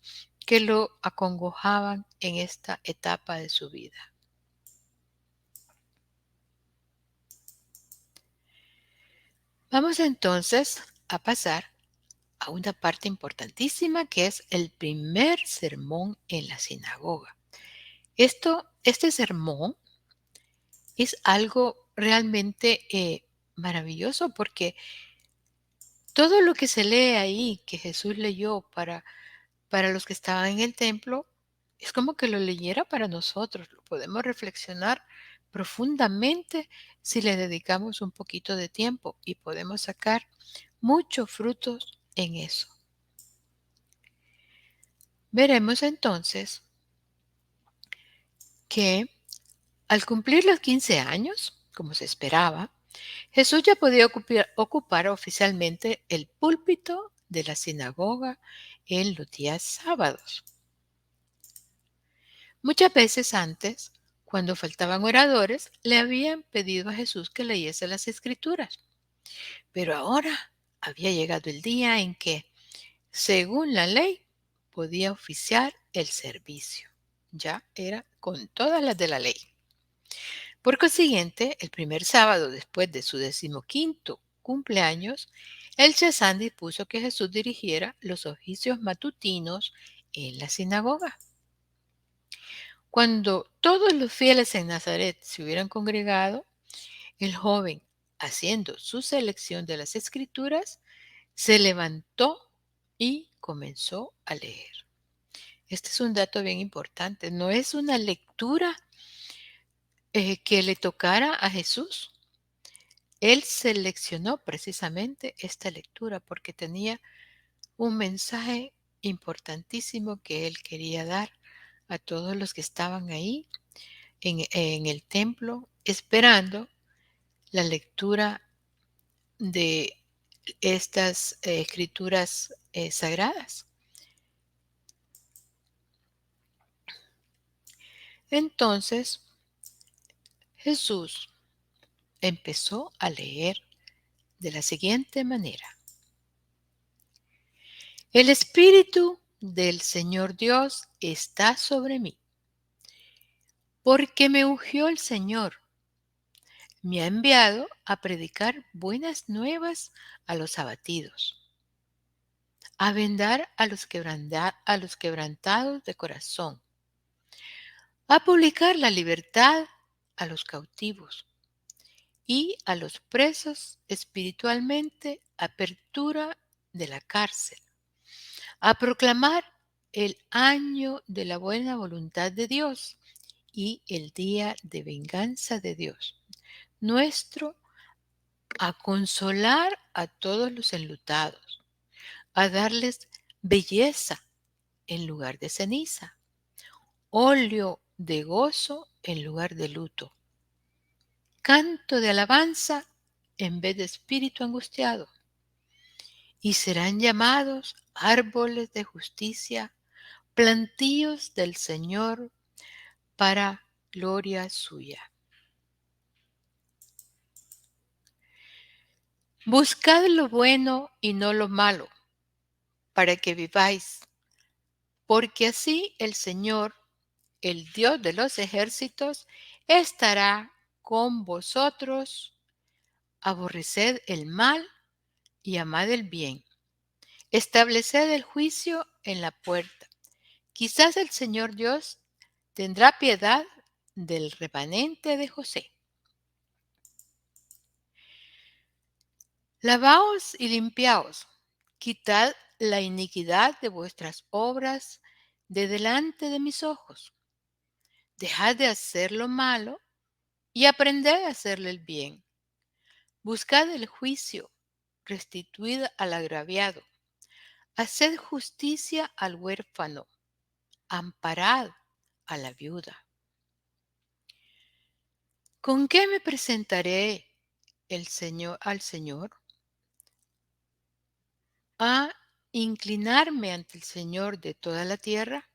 que lo acongojaban en esta etapa de su vida. Vamos entonces a pasar a una parte importantísima que es el primer sermón en la sinagoga. Este sermón es algo realmente maravilloso porque todo lo que se lee ahí, que Jesús leyó para los que estaban en el templo, es como que lo leyera para nosotros. Lo podemos reflexionar profundamente si le dedicamos un poquito de tiempo y podemos sacar muchos frutos en eso. Veremos entonces que al cumplir los 15 años, como se esperaba, Jesús ya podía ocupar oficialmente el púlpito de la sinagoga en los días sábados. Muchas veces antes, cuando faltaban oradores, le habían pedido a Jesús que leyese las escrituras. Pero ahora había llegado el día en que, según la ley, podía oficiar el servicio. Ya era con todas las de la ley. Por consiguiente, el primer sábado después de su 15º cumpleaños, el Chazán dispuso que Jesús dirigiera los oficios matutinos en la sinagoga. Cuando todos los fieles en Nazaret se hubieran congregado, el joven, haciendo su selección de las escrituras, se levantó y comenzó a leer. Este es un dato bien importante. No es una lectura que le tocara a Jesús. Él seleccionó precisamente esta lectura porque tenía un mensaje importantísimo que él quería dar a todos los que estaban ahí en el templo esperando la lectura de estas escrituras sagradas. Entonces Jesús empezó a leer de la siguiente manera. El Espíritu del Señor Dios está sobre mí, porque me ungió el Señor. Me ha enviado a predicar buenas nuevas a los abatidos, a vendar a los quebrantados de corazón, a publicar la libertad a los cautivos y a los presos espiritualmente apertura de la cárcel, a proclamar el año de la buena voluntad de Dios y el día de venganza de Dios nuestro, a consolar a todos los enlutados, a darles belleza en lugar de ceniza, óleo de gozo en lugar de luto, canto de alabanza en vez de espíritu angustiado, y serán llamados árboles de justicia, plantíos del Señor para gloria suya. Buscad lo bueno y no lo malo, para que viváis, porque así el Señor, el Dios de los ejércitos, estará con vosotros. Aborreced el mal y amad el bien. Estableced el juicio en la puerta. Quizás el Señor Dios tendrá piedad del remanente de José. Lavaos y limpiaos, quitad la iniquidad de vuestras obras de delante de mis ojos. Dejad de hacer lo malo y aprended a hacerle el bien. Buscad el juicio, restituid al agraviado, haced justicia al huérfano, amparad a la viuda. ¿Con qué me presentaré al Señor? ¿A inclinarme ante el Señor de toda la tierra?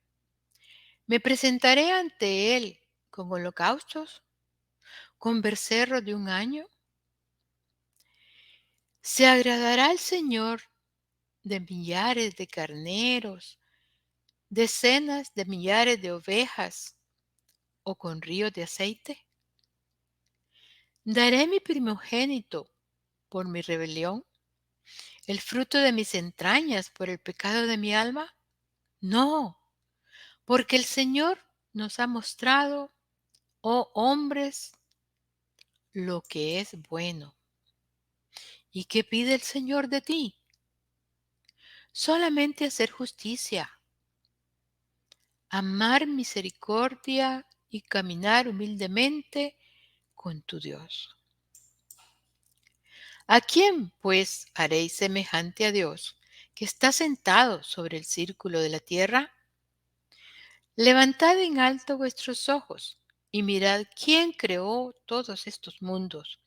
¿Me presentaré ante Él con holocaustos, con becerros de un año? ¿Se agradará el Señor de millares de carneros, decenas de millares de ovejas o con ríos de aceite? ¿Daré mi primogénito por mi rebelión, el fruto de mis entrañas por el pecado de mi alma? No, porque el Señor nos ha mostrado, oh hombres, lo que es bueno. ¿Y qué pide el Señor de ti? Solamente hacer justicia, amar misericordia y caminar humildemente con tu Dios. ¿A quién, pues, haréis semejante a Dios, que está sentado sobre el círculo de la tierra? Levantad en alto vuestros ojos y mirad quién creó todos estos mundos,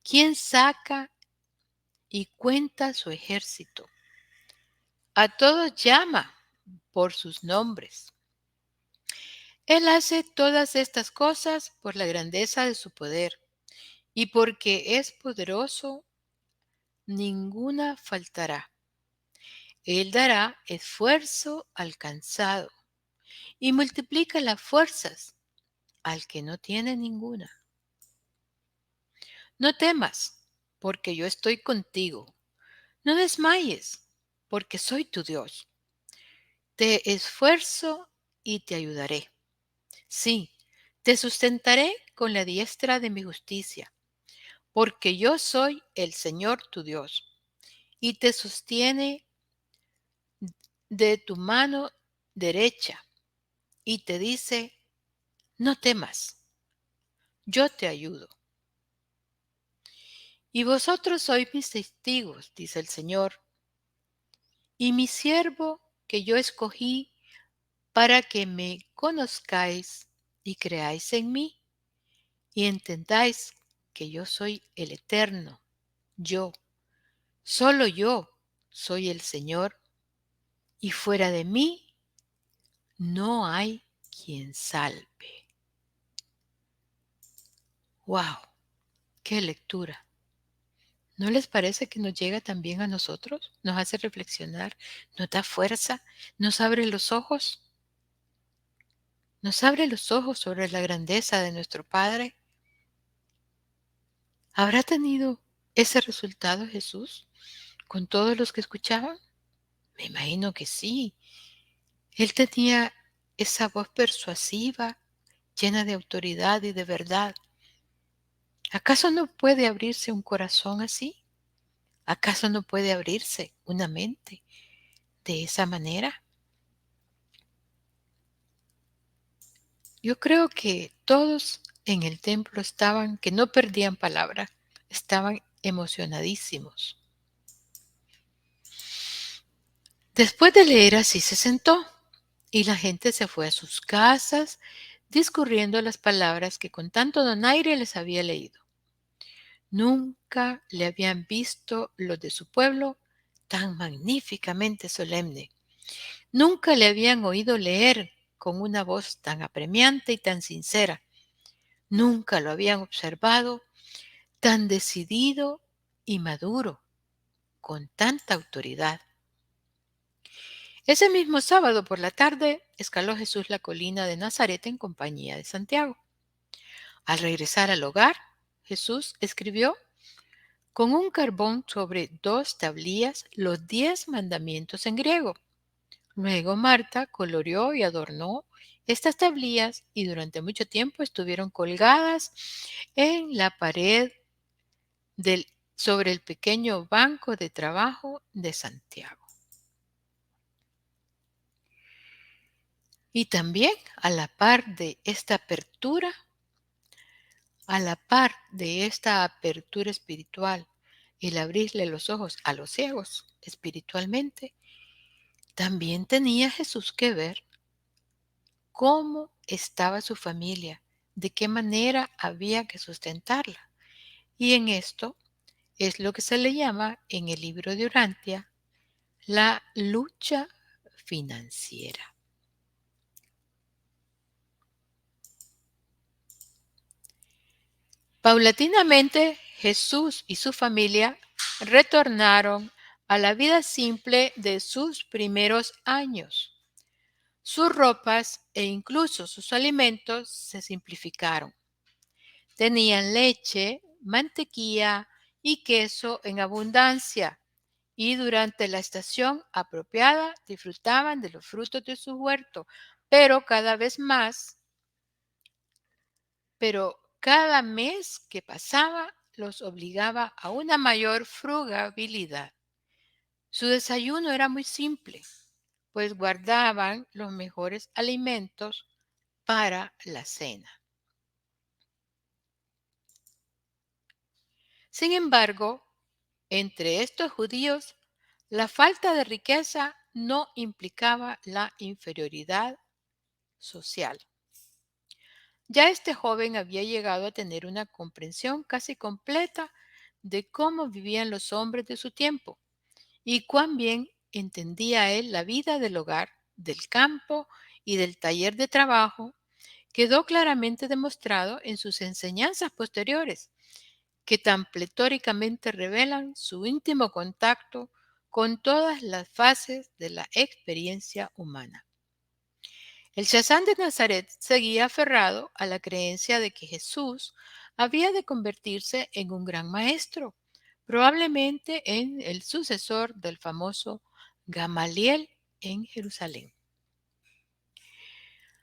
quién saca y cuenta su ejército. A todos llama por sus nombres. Él hace todas estas cosas por la grandeza de su poder, y porque es poderoso, ninguna faltará. Él dará esfuerzo al cansado y multiplica las fuerzas al que no tiene ninguna. No temas, porque yo estoy contigo. No desmayes, porque soy tu Dios. Te esfuerzo y te ayudaré. Sí, te sustentaré con la diestra de mi justicia, porque yo soy el Señor tu Dios, y te sostiene de tu mano derecha, y te dice, no temas, yo te ayudo. Y vosotros sois mis testigos, dice el Señor, y mi siervo que yo escogí para que me conozcáis y creáis en mí, y entendáis que yo soy el Eterno, yo, solo yo soy el Señor, y fuera de mí no hay quien salve. ¡Wow! ¡Qué lectura! ¿No les parece que nos llega también a nosotros? Nos hace reflexionar, nos da fuerza, nos abre los ojos, nos abre los ojos sobre la grandeza de nuestro Padre. ¿Habrá tenido ese resultado Jesús con todos los que escuchaban? Me imagino que sí. Él tenía esa voz persuasiva, llena de autoridad y de verdad. ¿Acaso no puede abrirse un corazón así? ¿Acaso no puede abrirse una mente de esa manera? Yo creo que todos en el templo estaban, que no perdían palabra, estaban emocionadísimos. Después de leer así se sentó y la gente se fue a sus casas discurriendo las palabras que con tanto donaire les había leído. Nunca le habían visto los de su pueblo tan magníficamente solemne. Nunca le habían oído leer con una voz tan apremiante y tan sincera. Nunca lo habían observado tan decidido y maduro, con tanta autoridad. Ese mismo sábado por la tarde escaló Jesús la colina de Nazaret en compañía de Santiago. Al regresar al hogar, Jesús escribió con un carbón sobre 2 tablillas los 10 mandamientos en griego. Luego Marta coloreó y adornó estas tablillas y durante mucho tiempo estuvieron colgadas en la pared del, sobre el pequeño banco de trabajo de Santiago. Y también a la par de esta apertura espiritual, el abrirle los ojos a los ciegos espiritualmente, también tenía Jesús que ver cómo estaba su familia, de qué manera había que sustentarla. Y en esto es lo que se le llama en el libro de Urantia la lucha financiera. Paulatinamente, Jesús y su familia retornaron a la vida simple de sus primeros años. Sus ropas e incluso sus alimentos se simplificaron. Tenían leche, mantequilla y queso en abundancia, y durante la estación apropiada disfrutaban de los frutos de su huerto, pero cada mes que pasaba los obligaba a una mayor frugabilidad. Su desayuno era muy simple, pues guardaban los mejores alimentos para la cena. Sin embargo, entre estos judíos, la falta de riqueza no implicaba la inferioridad social. Ya este joven había llegado a tener una comprensión casi completa de cómo vivían los hombres de su tiempo y cuán bien entendía él la vida del hogar, del campo y del taller de trabajo. Quedó claramente demostrado en sus enseñanzas posteriores, que tan pletóricamente revelan su íntimo contacto con todas las fases de la experiencia humana. El Chazán de Nazaret seguía aferrado a la creencia de que Jesús había de convertirse en un gran maestro, probablemente en el sucesor del famoso Gamaliel en Jerusalén.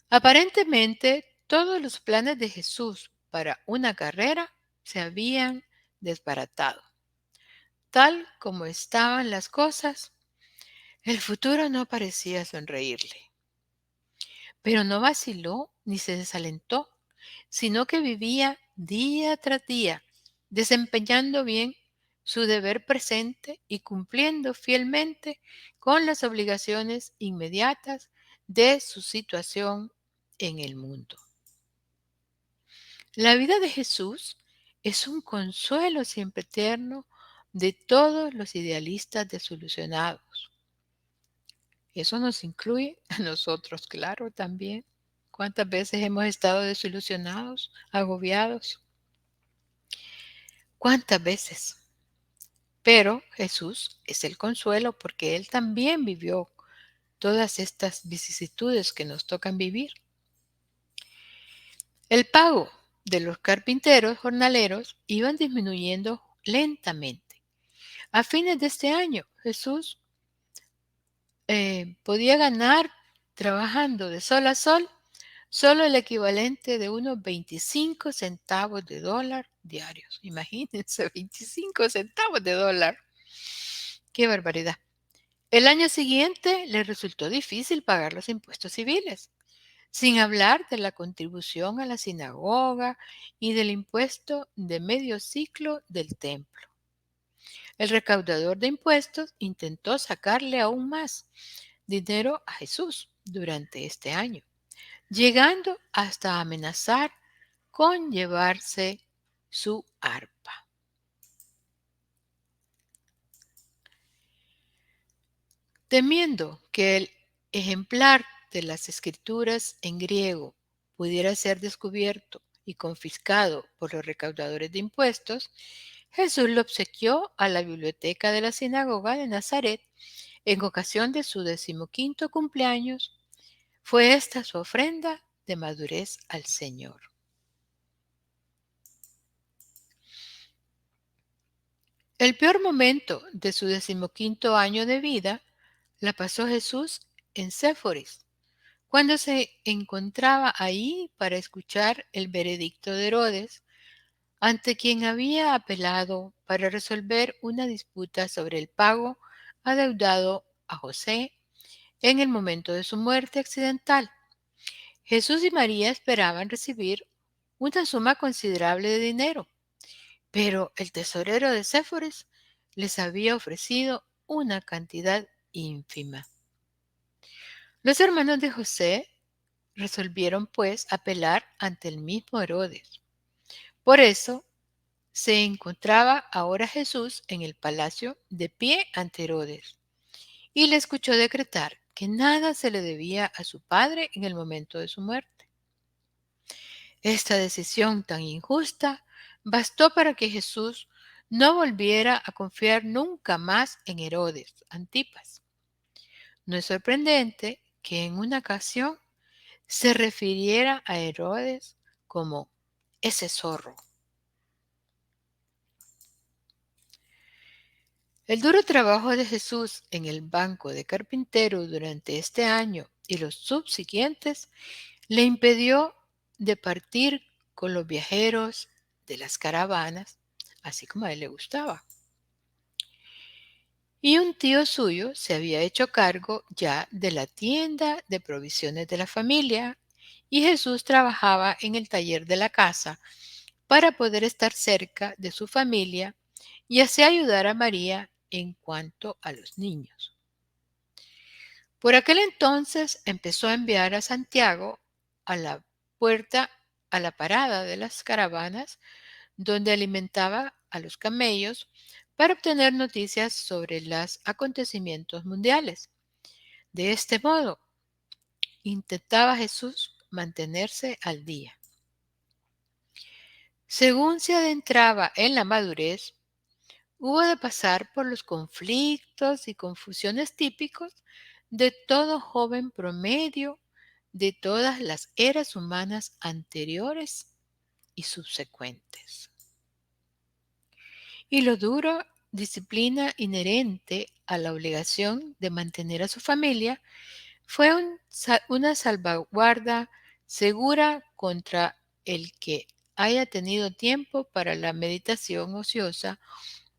Aparentemente, todos los planes de Jesús para una carrera se habían desbaratado. Tal como estaban las cosas, el futuro no parecía sonreírle. Pero no vaciló ni se desalentó, sino que vivía día tras día, desempeñando bien su deber presente y cumpliendo fielmente con las obligaciones inmediatas de su situación en el mundo. La vida de Jesús es un consuelo siempre eterno de todos los idealistas desilusionados. Eso nos incluye a nosotros, claro, también. ¿Cuántas veces hemos estado desilusionados, agobiados? ¿Cuántas veces? Pero Jesús es el consuelo porque Él también vivió todas estas vicisitudes que nos tocan vivir. El pago de los carpinteros jornaleros iban disminuyendo lentamente. A fines de este año, Jesús podía ganar trabajando de sol a sol solo el equivalente de unos 25 centavos de dólar diarios. Imagínense, 25 centavos de dólar. ¡Qué barbaridad! El año siguiente le resultó difícil pagar los impuestos civiles, sin hablar de la contribución a la sinagoga y del impuesto de medio ciclo del templo. El recaudador de impuestos intentó sacarle aún más dinero a Jesús durante este año, llegando hasta amenazar con llevarse su arpa. Temiendo que el ejemplar de las escrituras en griego pudiera ser descubierto y confiscado por los recaudadores de impuestos, Jesús lo obsequió a la biblioteca de la sinagoga de Nazaret en ocasión de su 15º cumpleaños. Fue esta su ofrenda de madurez al Señor. El peor momento de su 15º año de vida la pasó Jesús en Séforis, cuando se encontraba ahí para escuchar el veredicto de Herodes, ante quien había apelado para resolver una disputa sobre el pago adeudado a José en el momento de su muerte accidental. Jesús y María esperaban recibir una suma considerable de dinero, pero el tesorero de Séforis les había ofrecido una cantidad ínfima. Los hermanos de José resolvieron pues apelar ante el mismo Herodes. Por eso se encontraba ahora Jesús en el palacio de pie ante Herodes y le escuchó decretar que nada se le debía a su padre en el momento de su muerte. Esta decisión tan injusta bastó para que Jesús no volviera a confiar nunca más en Herodes Antipas. No es sorprendente que en una ocasión se refiriera a Herodes como ese zorro. El duro trabajo de Jesús en el banco de carpintero durante este año y los subsiguientes le impidió de partir con los viajeros de las caravanas, así como a él le gustaba. Y un tío suyo se había hecho cargo ya de la tienda de provisiones de la familia, y Jesús trabajaba en el taller de la casa para poder estar cerca de su familia y así ayudar a María en cuanto a los niños. Por aquel entonces empezó a enviar a Santiago a la puerta, a la parada de las caravanas, donde alimentaba a los camellos para obtener noticias sobre los acontecimientos mundiales. De este modo, intentaba Jesús mantenerse al día. Según se adentraba en la madurez, hubo de pasar por los conflictos y confusiones típicos de todo joven promedio de todas las eras humanas anteriores y subsecuentes. Y lo duro, disciplina inherente a la obligación de mantener a su familia fue una salvaguarda segura contra el que haya tenido tiempo para la meditación ociosa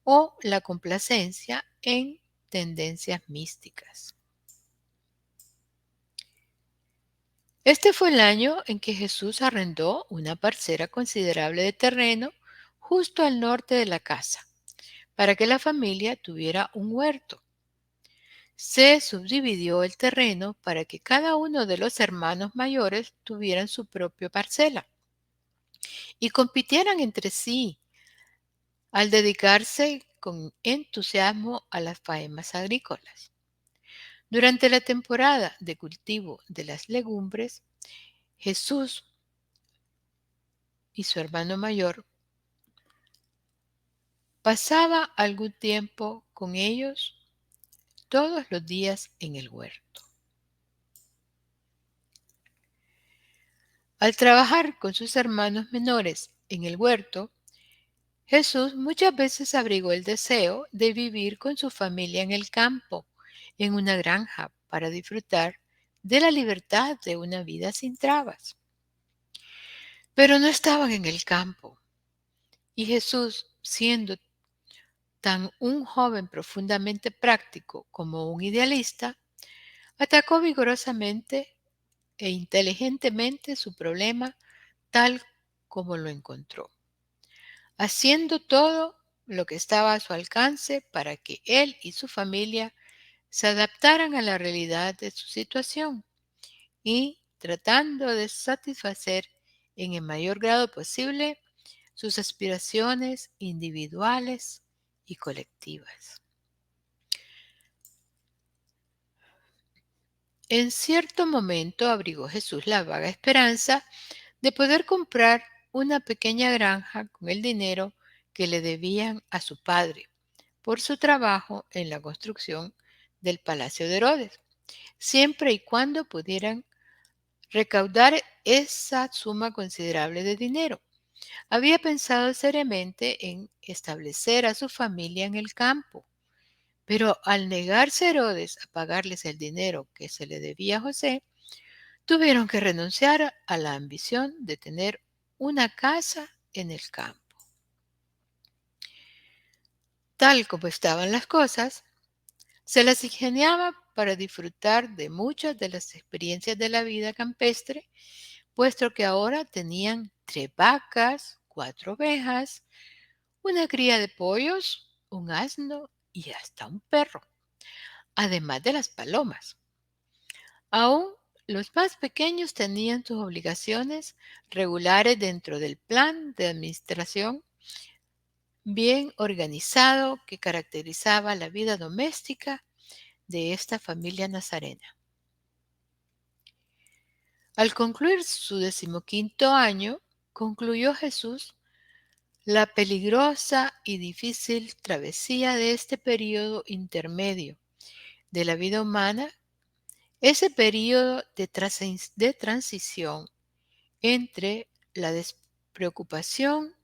o la complacencia en tendencias místicas. Este fue el año en que Jesús arrendó una parcela considerable de terreno justo al norte de la casa, para que la familia tuviera un huerto. Se subdividió el terreno para que cada uno de los hermanos mayores tuvieran su propia parcela y compitieran entre sí al dedicarse con entusiasmo a las faenas agrícolas. Durante la temporada de cultivo de las legumbres, Jesús y su hermano mayor pasaba algún tiempo con ellos todos los días en el huerto. Al trabajar con sus hermanos menores en el huerto, Jesús muchas veces abrigó el deseo de vivir con su familia en el campo, en una granja, para disfrutar de la libertad de una vida sin trabas. Pero no estaban en el campo, y Jesús, siendo tan un joven profundamente práctico como un idealista, atacó vigorosamente e inteligentemente su problema tal como lo encontró, haciendo todo lo que estaba a su alcance para que él y su familia se adaptaran a la realidad de su situación y tratando de satisfacer en el mayor grado posible sus aspiraciones individuales y colectivas. En cierto momento abrigó Jesús la vaga esperanza de poder comprar una pequeña granja con el dinero que le debían a su padre por su trabajo en la construcción del palacio de Herodes, siempre y cuando pudieran recaudar esa suma considerable de dinero. había pensado seriamente en establecer a su familia en el campo, pero al negarse Herodes a pagarles el dinero que se le debía a José, tuvieron que renunciar a la ambición de tener una casa en el campo. Tal como estaban las cosas, se las ingeniaba para disfrutar de muchas de las experiencias de la vida campestre, puesto que ahora tenían 3 vacas, 4 ovejas, una cría de pollos, un asno y hasta un perro, además de las palomas. Aún los más pequeños tenían sus obligaciones regulares dentro del plan de administración bien organizado que caracterizaba la vida doméstica de esta familia nazarena. Al concluir su 15º año, concluyó Jesús la peligrosa y difícil travesía de este periodo intermedio de la vida humana, ese periodo de transición entre la despreocupación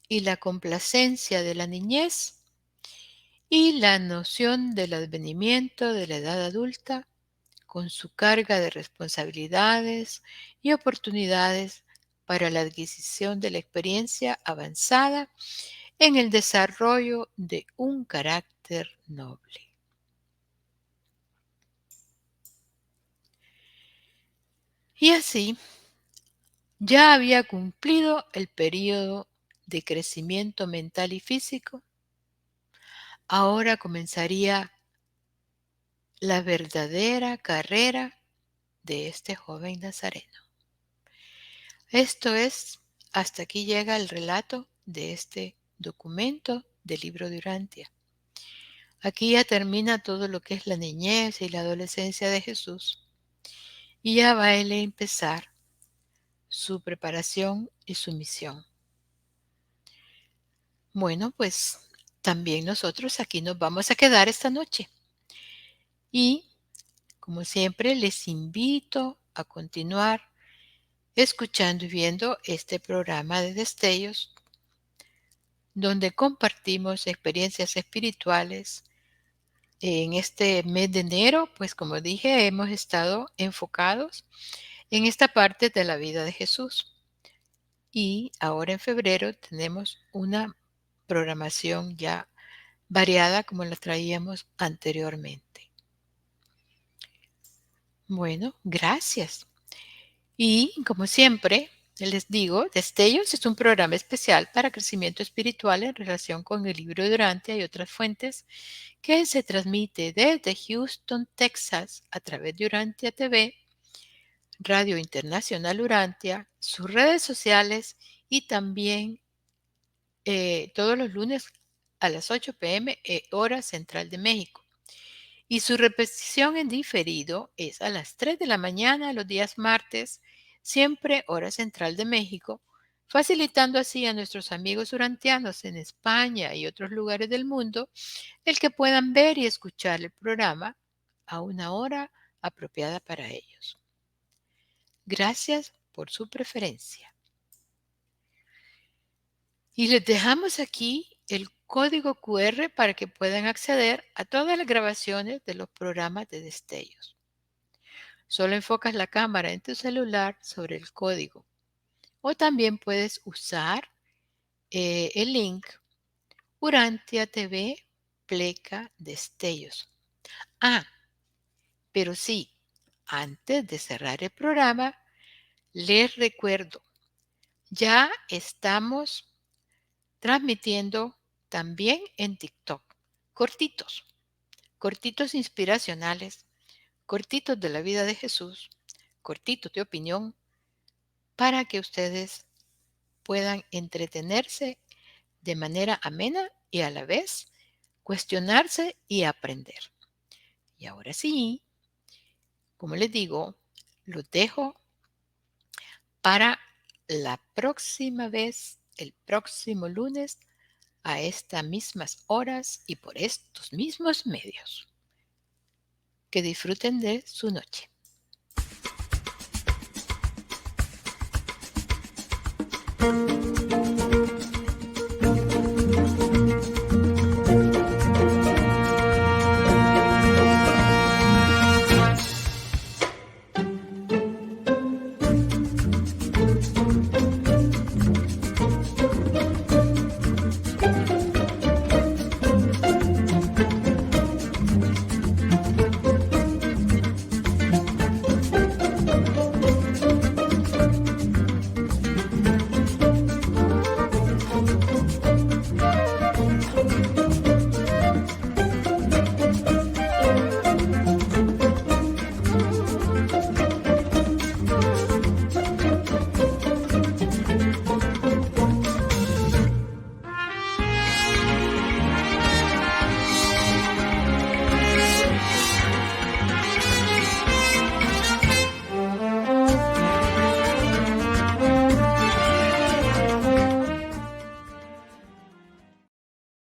y la complacencia de la niñez y la noción del advenimiento de la edad adulta con su carga de responsabilidades y oportunidades para la adquisición de la experiencia avanzada en el desarrollo de un carácter noble. Y así, ya había cumplido el periodo de crecimiento mental y físico, ahora comenzaría la verdadera carrera de este joven nazareno. Esto es, hasta aquí llega el relato de este documento del libro de Urantia. Aquí ya termina todo lo que es la niñez y la adolescencia de Jesús y ya va él a empezar su preparación y su misión. Bueno, pues también nosotros aquí nos vamos a quedar esta noche y, como siempre, les invito a continuar escuchando y viendo este programa de Destellos, donde compartimos experiencias espirituales. En este mes de enero, pues como dije, hemos estado enfocados en esta parte de la vida de Jesús. Y ahora en febrero tenemos una programación ya variada como la traíamos anteriormente. Bueno, gracias. Y como siempre, les digo, Destellos es un programa especial para crecimiento espiritual en relación con el libro de Urantia y otras fuentes que se transmite desde Houston, Texas, a través de Urantia TV, Radio Internacional Urantia, sus redes sociales y también todos los lunes a las 8 p.m. Hora Central de México. Y su repetición en diferido es a las 3 de la mañana los días martes, siempre hora central de México, facilitando así a nuestros amigos urantianos en España y otros lugares del mundo el que puedan ver y escuchar el programa a una hora apropiada para ellos. Gracias por su preferencia. Y les dejamos aquí el código QR para que puedan acceder a todas las grabaciones de los programas de Destellos. Solo enfocas la cámara en tu celular sobre el código. O también puedes usar el link Urantia TV Pleca Destellos. Ah, pero sí, antes de cerrar el programa, les recuerdo, ya estamos transmitiendo también en TikTok, cortitos, cortitos inspiracionales, cortitos de la vida de Jesús, cortitos de opinión, para que ustedes puedan entretenerse de manera amena y a la vez cuestionarse y aprender. Y ahora sí, como les digo, los dejo para la próxima vez, el próximo lunes, a estas mismas horas y por estos mismos medios. Que disfruten de su noche.